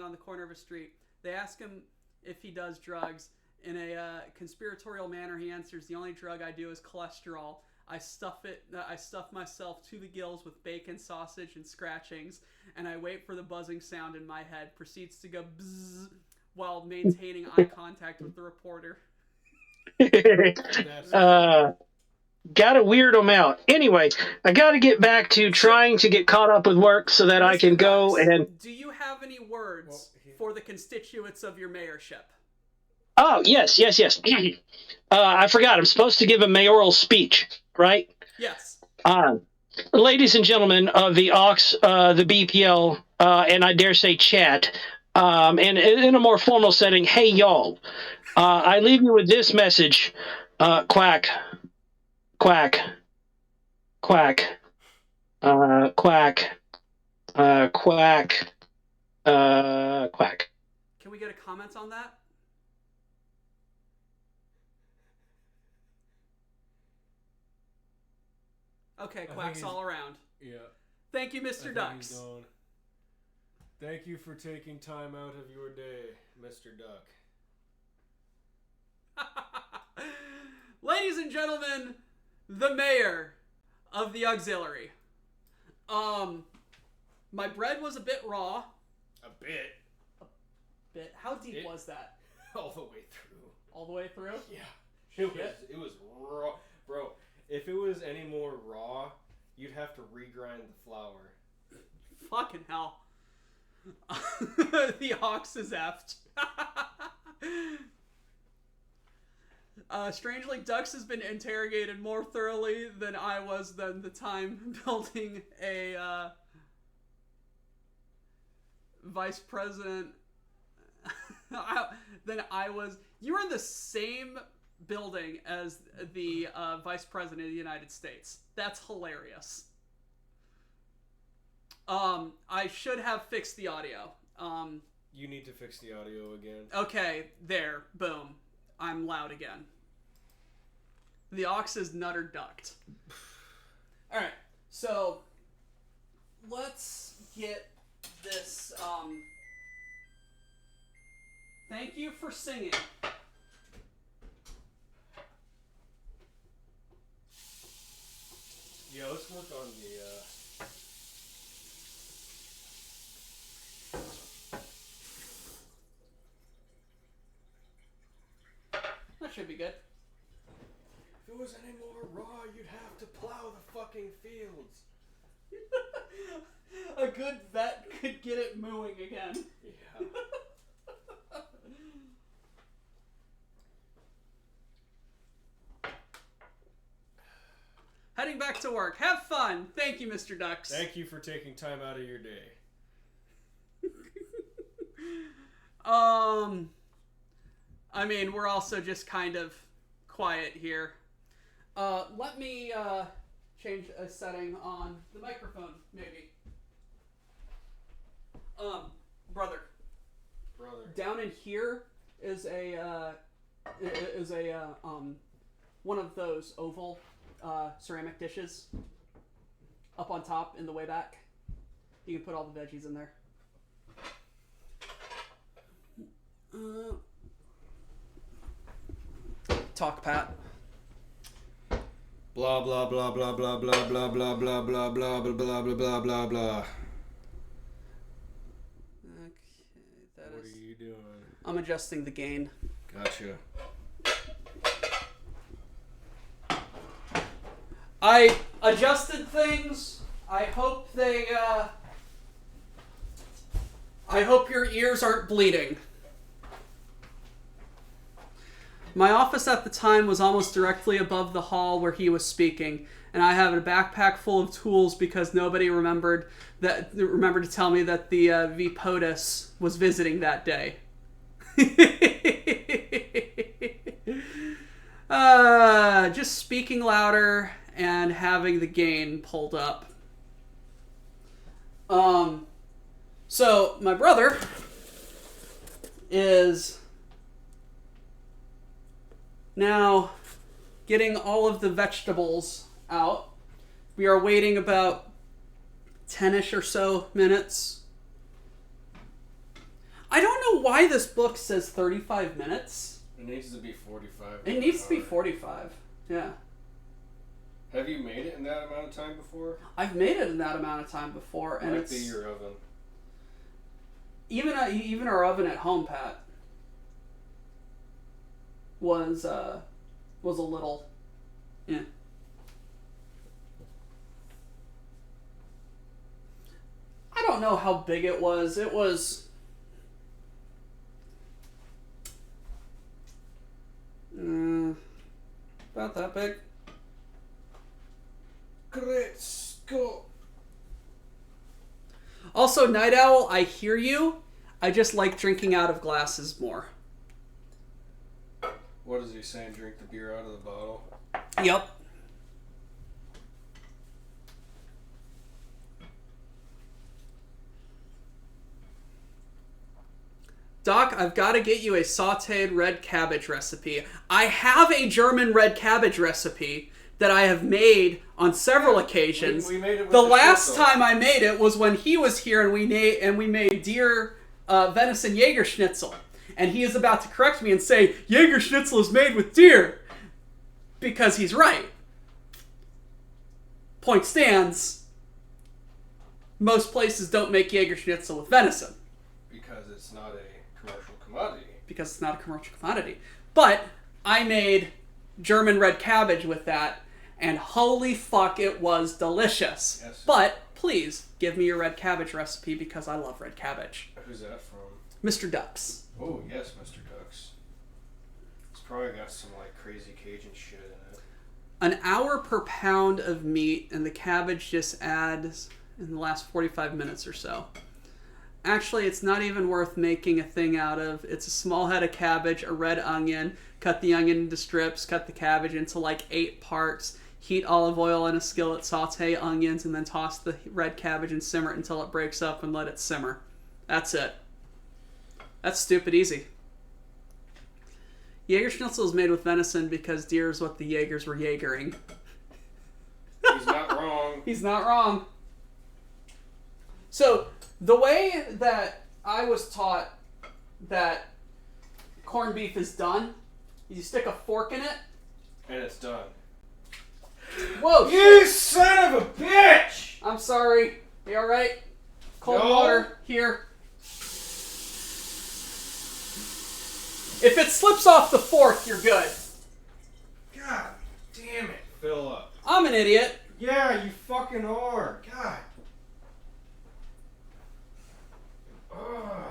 on the corner of a street. They ask him if he does drugs. In a conspiratorial manner, he answers, "The only drug I do is cholesterol. I stuff myself to the gills with bacon, sausage, and scratchings, and I wait for the buzzing sound in my head. Proceeds to go bzzz while maintaining eye contact with the reporter." Got to weird them out. Anyway, I got to get back to trying to get caught up with work so that I can go and... Do you have any words for the constituents of your mayorship? Oh, yes. I forgot. I'm supposed to give a mayoral speech, right? Yes. Ladies and gentlemen of the the BPL, and I dare say chat, and in a more formal setting, hey, y'all. I leave you with this message. Quack. Quack. Quack. Quack. Quack. Quack. Can we get a comment on that? Okay, I quacks think all around. Yeah. Thank you, I Mr. think Ducks. he's gone. Thank you for taking time out of your day, Mr. Duck. Ladies and gentlemen, the mayor of the auxiliary. My bread was a bit raw. A bit. How deep was that? All the way through. All the way through? Yeah. It was raw. Bro, if it was any more raw, you'd have to regrind the flour. Fucking hell. The ox is effed. Strangely, Dux has been interrogated more thoroughly than I was than the time building a vice president. Than I was. You were in the same building as the vice president of the United States. That's hilarious. I should have fixed the audio. You need to fix the audio again. Okay, there. Boom. I'm loud again. The ox is nutter ducked. Alright, so let's get this, thank you for singing. Yeah, let's work on the, That should be good. If it was any more raw, you'd have to plow the fucking fields. A good vet could get it mooing again. Yeah. Heading back to work. Have fun. Thank you, Mr. Ducks. Thank you for taking time out of your day. I mean, we're also just kind of quiet here. Let me change a setting on the microphone, maybe. Brother. Down in here is a one of those oval ceramic dishes. Up on top in the way back. You can put all the veggies in there. Talk, Pat. Blah blah blah blah blah blah blah blah blah blah blah blah blah blah blah blah blah. Okay, that What is. are you doing? I'm adjusting the gain. Gotcha. I adjusted things. I hope they. I hope your ears aren't bleeding. My office at the time was almost directly above the hall where he was speaking, and I have a backpack full of tools because nobody remembered to tell me that the VPOTUS was visiting that day. Just speaking louder and having the gain pulled up. So my brother is now getting all of the vegetables out. We are waiting about 10-ish or so minutes. I don't know why this book says 35 minutes. It needs to be 45. It needs to be 45. Yeah. Have you made it in that amount of time before? I've made it in that amount of time before, and Might it's be your oven. even our oven at home, Pat, was a little, yeah. I don't know how big it was. It was about that big. Great Scott. Also, Night Owl, I hear you. I just like drinking out of glasses more. What is he saying? Drink the beer out of the bottle? Yep. Doc, I've got to get you a sautéed red cabbage recipe. I have a German red cabbage recipe. that I have made on several occasions. We made it with the the last schnitzel. time I made it was when he was here, and we made deer venison Jaeger schnitzel. And he is about to correct me and say Jaeger schnitzel is made with deer, because he's right. Point stands. Most places don't make Jaeger schnitzel with venison. Because it's not a commercial commodity. Because it's not a commercial commodity. But I made German red cabbage with that, and holy fuck, it was delicious. Yes. But please give me your red cabbage recipe, because I love red cabbage. Who's that from? Mr. Ducks. Oh, yes, Mr. Ducks. It's probably got some, like, crazy Cajun shit in it. An hour per pound of meat, and the cabbage just adds in the last 45 minutes or so. Actually, it's not even worth making a thing out of. It's a small head of cabbage, a red onion, cut the onion into strips, cut the cabbage into like 8 parts, heat olive oil in a skillet, saute onions, and then toss the red cabbage and simmer it until it breaks up and let it simmer. That's it. That's stupid easy. Jaeger schnitzel is made with venison because deer is what the Jaegers were Jaegering. He's not wrong. He's not wrong. So, the way that I was taught that corned beef is done, you stick a fork in it. And it's done. Whoa! You son of a bitch! I'm sorry. You alright? Cold No. water. Here. If it slips off the fork, you're good. God damn it, Philip. I'm an idiot. Yeah, you fucking are. God. Ugh.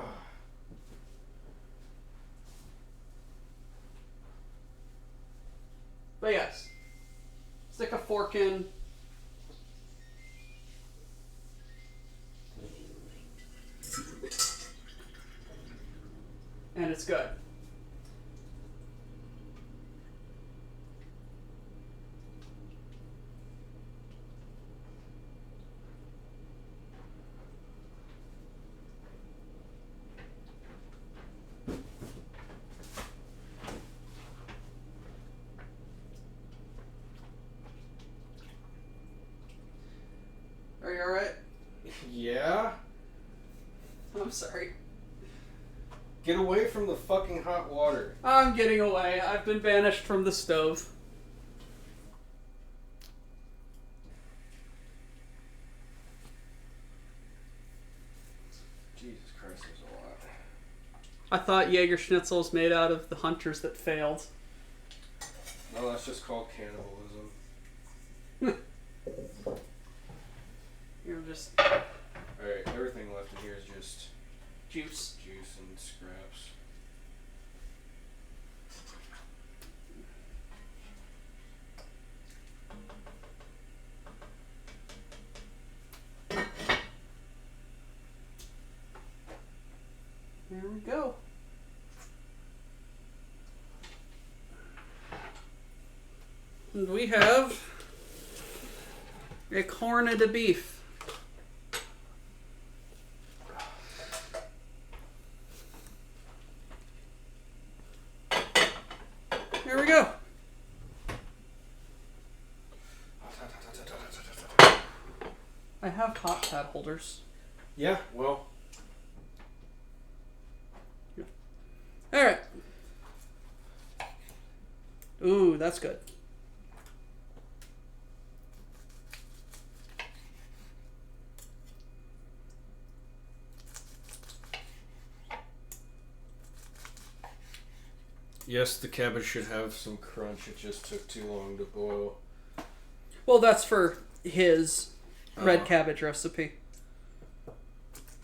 But yes. Stick a fork in. And it's good. Are you alright? Yeah? I'm sorry. Get away from the fucking hot water. I'm getting away. I've been banished from the stove. Jesus Christ, there's a lot. I thought Jaeger schnitzel was made out of the hunters that failed. No, that's just called cannibalism. You're just Alright, everything left in here is just juice. juice and scraps. There we go. And we have a corn de beef. There we go. I have hot pad holders. Yeah, well, Alright. Ooh, that's good. yes, the cabbage should have some crunch. It just took too long to boil. Well, that's for his red cabbage recipe.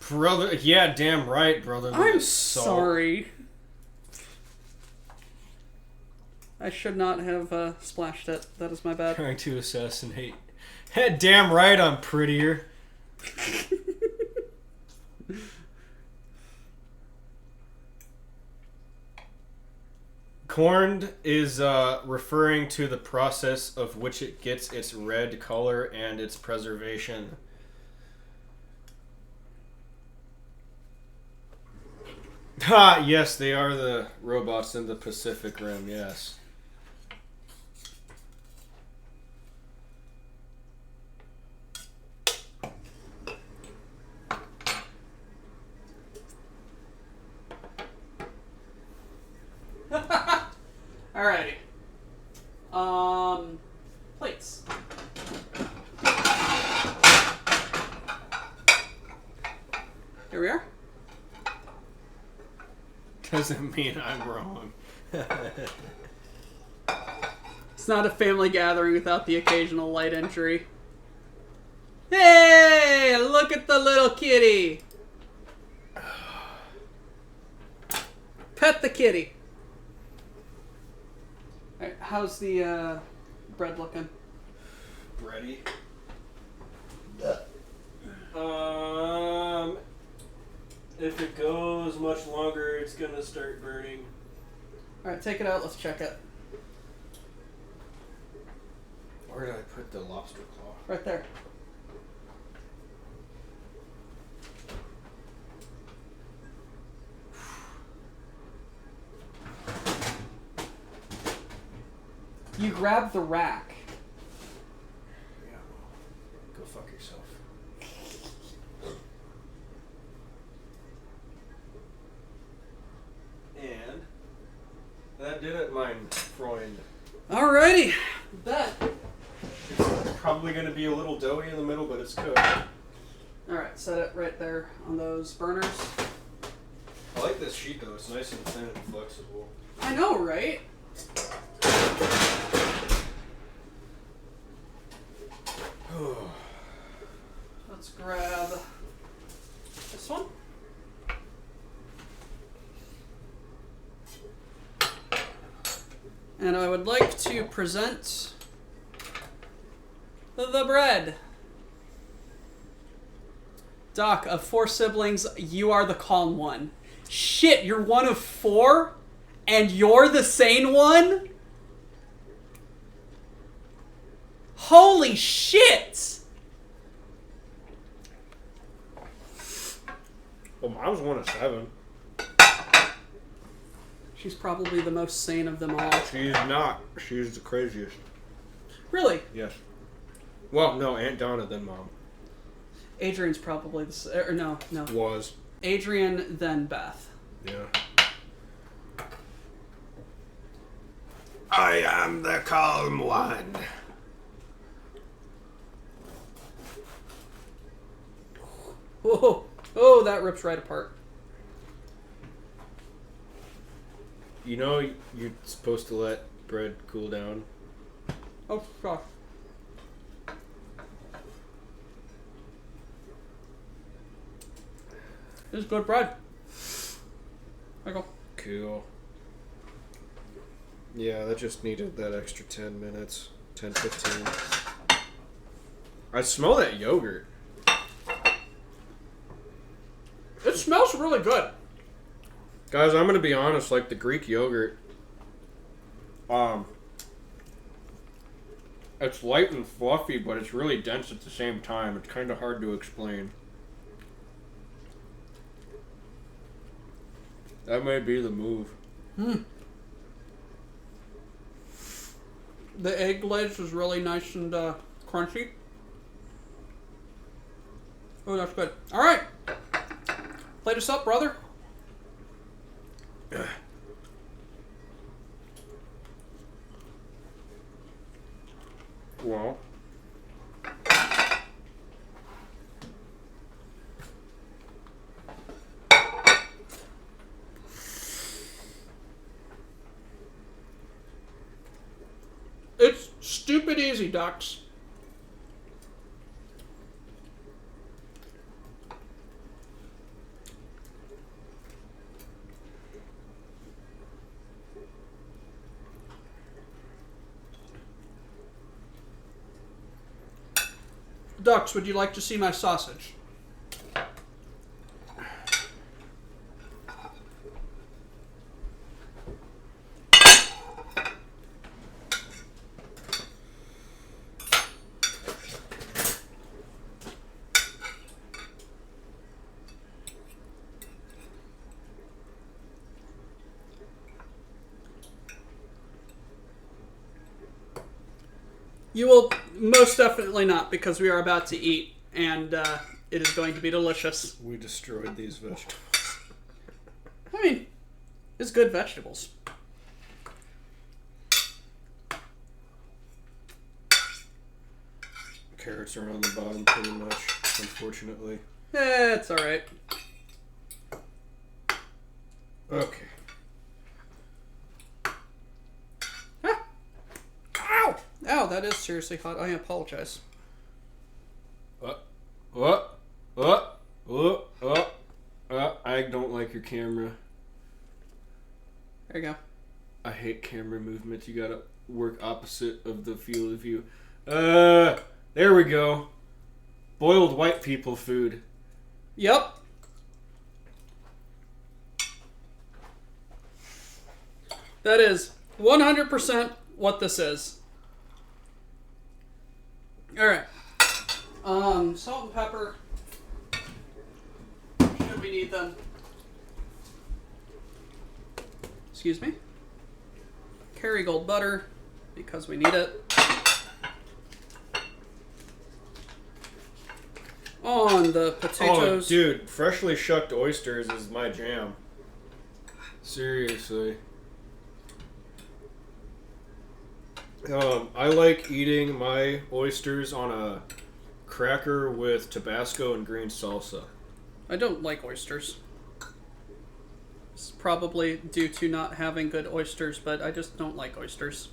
Brother, yeah, damn right, brother. I'm sorry. I should not have splashed it. That is my bad. Trying to assassinate. Hey, damn right I'm prettier. Corned is referring to the process of which it gets its red color and its preservation. Ha! Yes, they are the robots in the Pacific Rim, yes. Alrighty. Plates. Here we are. Doesn't mean I'm wrong. It's not a family gathering without the occasional light entry. Hey, look at the little kitty. Pet the kitty. Alright, how's the bread looking? Ready? If it goes much longer, it's gonna start burning. Alright, take it out. Let's check it. Where did I put the lobster claw? Right there. You grab the rack. Yeah. Go fuck yourself. And that did it, mein Freund. Alrighty. Bet. It's probably going to be a little doughy in the middle, but it's cooked. Alright, set it right there on those burners. I like this sheet though. It's nice and thin and flexible. I know, right? Let's grab this one. And I would like to present the bread. Doc, of 4 siblings, you are the calm one. Shit, you're one of 4? And you're the sane one? Holy shit! Well, mom's one of 7. She's probably the most sane of them all. She's not. She's the craziest. Really? Yes. Well, no, Aunt Donna, then Mom. Adrian's probably the... Or no. Was. Adrian, then Beth. Yeah. I am the calm one. Oh, that rips right apart. You know you're supposed to let bread cool down. Oh, gosh. This is good bread. Michael. Cool. Yeah, that just needed that extra 10 minutes. 10, 15. I smell that yogurt. It smells really good. Guys, I'm gonna be honest, like the Greek yogurt, it's light and fluffy, but it's really dense at the same time. It's kind of hard to explain. That may be the move. The egg glaze is really nice and crunchy. Oh, that's good. All right. Plate us up, brother. Well, It's stupid easy, ducks. Ducks, would you like to see my sausage? You will most definitely not, because we are about to eat, and it is going to be delicious. we destroyed these vegetables. I mean, it's good vegetables. Carrots are on the bottom pretty much, unfortunately. It's alright. Okay. Ah. Ow! Ow, that is seriously hot. I apologize. I don't like your camera. There you go. I hate camera movements. You gotta work opposite of the field of view. There we go. Boiled white people food. Yep. That is 100% what this is. Alright. Salt and pepper. Should we need them? Excuse me. Kerrygold butter, because we need it. On the potatoes. Oh, dude, freshly shucked oysters is my jam. Seriously. I like eating my oysters on a cracker with Tabasco and green salsa. I don't like oysters. It's probably due to not having good oysters, but I just don't like oysters.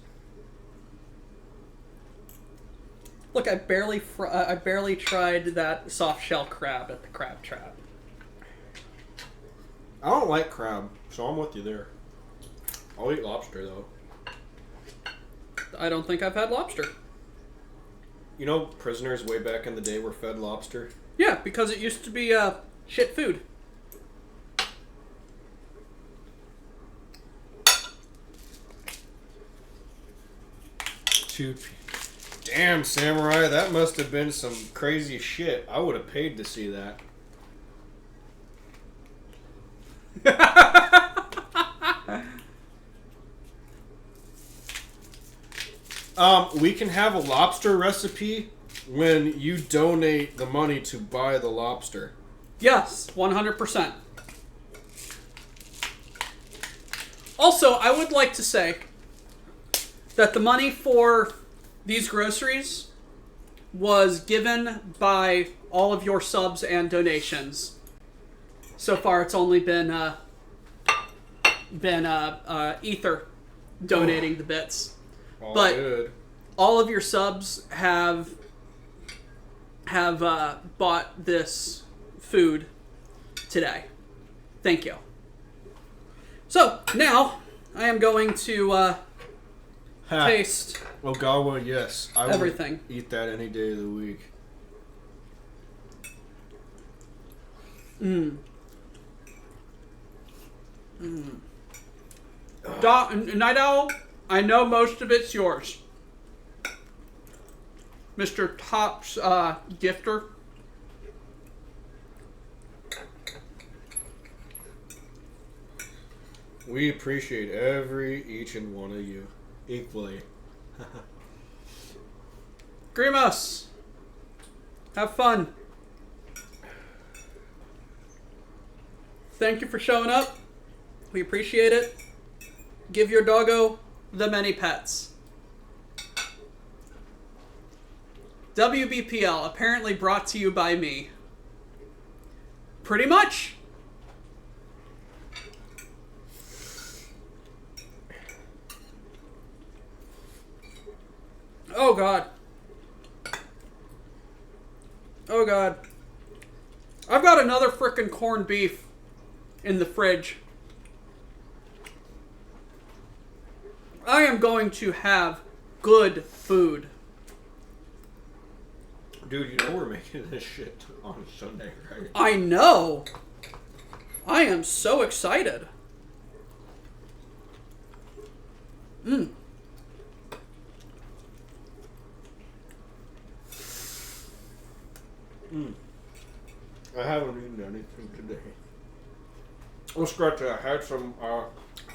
Look, I barely tried that soft shell crab at the crab trap. I don't like crab, so I'm with you there. I'll eat lobster, though. I don't think I've had lobster. You know, prisoners way back in the day were fed lobster? Yeah, because it used to be shit food. Damn, Samurai, that must have been some crazy shit. I would have paid to see that. We can have a lobster recipe when you donate the money to buy the lobster. Yes, 100%. Also, I would like to say that the money for these groceries was given by all of your subs and donations. So far, it's only been Ether donating the bits. All but good. All of your subs have bought this food today. Thank you. So now I am going to taste Ogawa, yes. I everything. would eat that any day of the week. Night Owl, I know most of it's yours. Mr. Top's gifter. We appreciate each and one of you equally. Grimace, have fun. Thank you for showing up. We appreciate it. Give your doggo the many pets. WBPL, apparently brought to you by me. Pretty much. Oh God. Oh God. I've got another frickin' corned beef in the fridge. I am going to have good food. Dude, you know we're making this shit on Sunday, right? I know. I am so excited. I haven't eaten anything today. Well, scratch that. I had some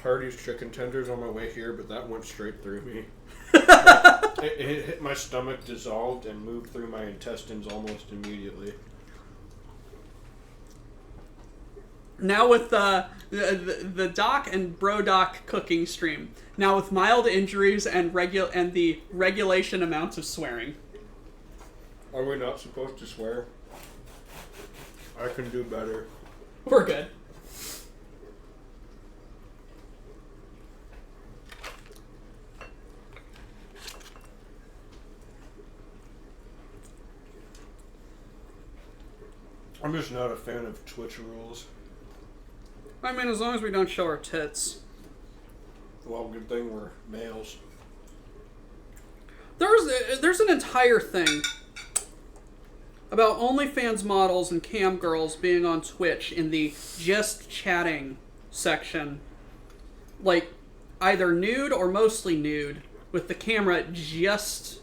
Hardee's chicken tenders on my way here, but that went straight through me. It hit my stomach, dissolved, and moved through my intestines almost immediately. Now with the Doc and Bro Doc cooking stream. Now with mild injuries and the regulation amounts of swearing. Are we not supposed to swear? I can do better. We're good. I'm just not a fan of Twitch rules. I mean, as long as we don't show our tits. Well, good thing we're males. There's an entire thing about OnlyFans models and cam girls being on Twitch in the just chatting section. Like, either nude or mostly nude, with the camera just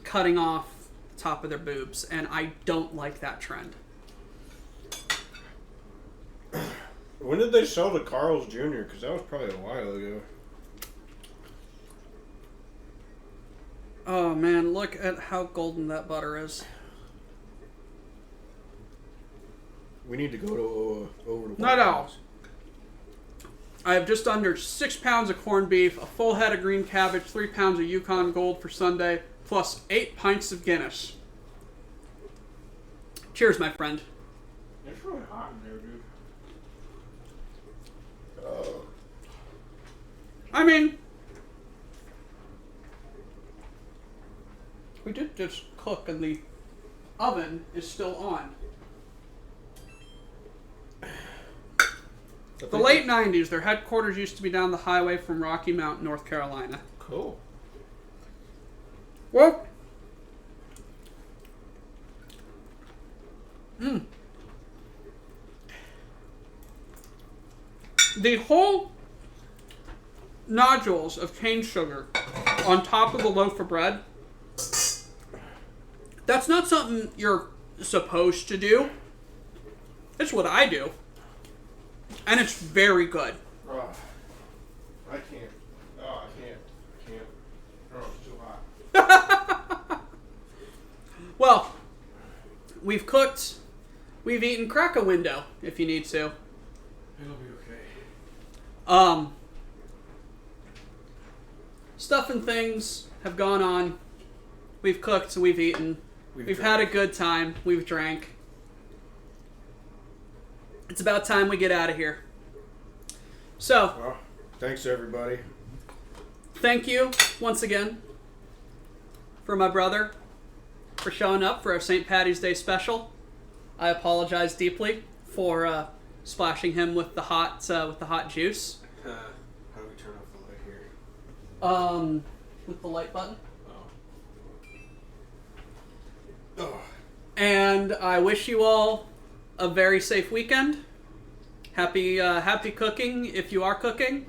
cutting off the top of their boobs, and I don't like that trend. When did they sell to Carl's Jr.? Because that was probably a while ago. Oh man, look at how golden that butter is. We need to go to over to No. I have just under 6 pounds of corned beef, a full head of green cabbage, 3 pounds of Yukon Gold for Sunday, plus 8 pints of Guinness. Cheers, my friend. It's really hot in there, dude. I mean, we did just cook and the oven is still on. The late 90s, their headquarters used to be down the highway from Rocky Mount, North Carolina. Cool. Well, the whole nodules of cane sugar on top of the loaf of bread, that's not something you're supposed to do. It's what I do. And it's very good. I can't. Oh, I can't. Oh, it's too hot. Well, we've cooked. We've eaten. Crack a window if you need to. It'll be okay. Stuff and things have gone on. We've cooked, we've eaten. We've had a good time. We've drank. It's about time we get out of here. So, Well, thanks everybody. thank you once again for my brother for showing up for our St. Patty's Day special. I apologize deeply for splashing him with the hot juice. How do we turn off the light here? With the light button. Oh. And I wish you all a very safe weekend. Happy cooking if you are cooking.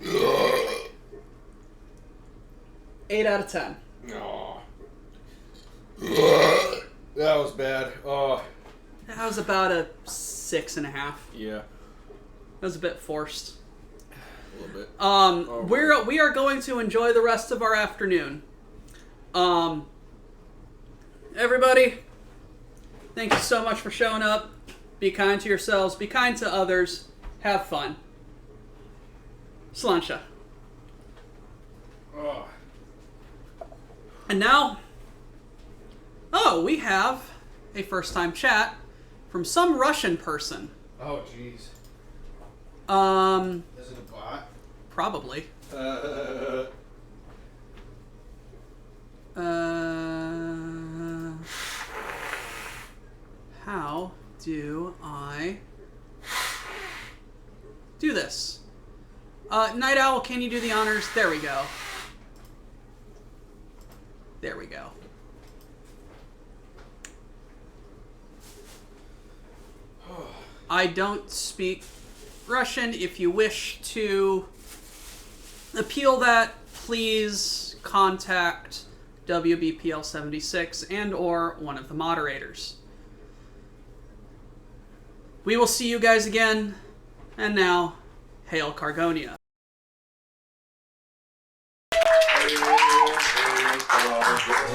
8 out of 10. No. That was bad. Oh. That was about a 6.5. Yeah. That was a bit forced. A little bit. We are going to enjoy the rest of our afternoon. Everybody, thank you so much for showing up. Be kind to yourselves. Be kind to others. Have fun. Sláinte. Oh. And now, we have a first-time chat from some Russian person. Oh, jeez. Is it a bot? Probably. How do I do this? Night Owl, can you do the honors? There we go. There we go. I don't speak Russian. If you wish to appeal that, please contact WBPL-76 and or one of the moderators. We will see you guys again. And now, Hail Cargonia.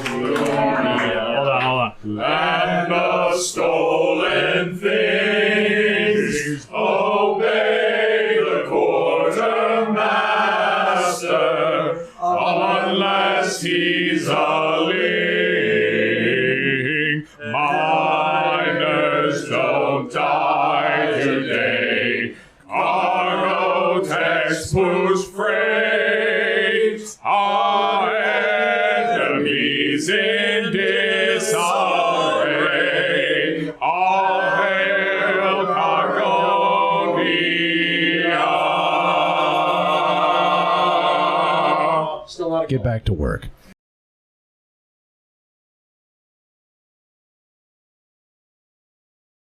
Hold on. Land of stolen things, obey the quartermaster, unless he's a leader. is in disarray. All hail Cargonia. Get back to work.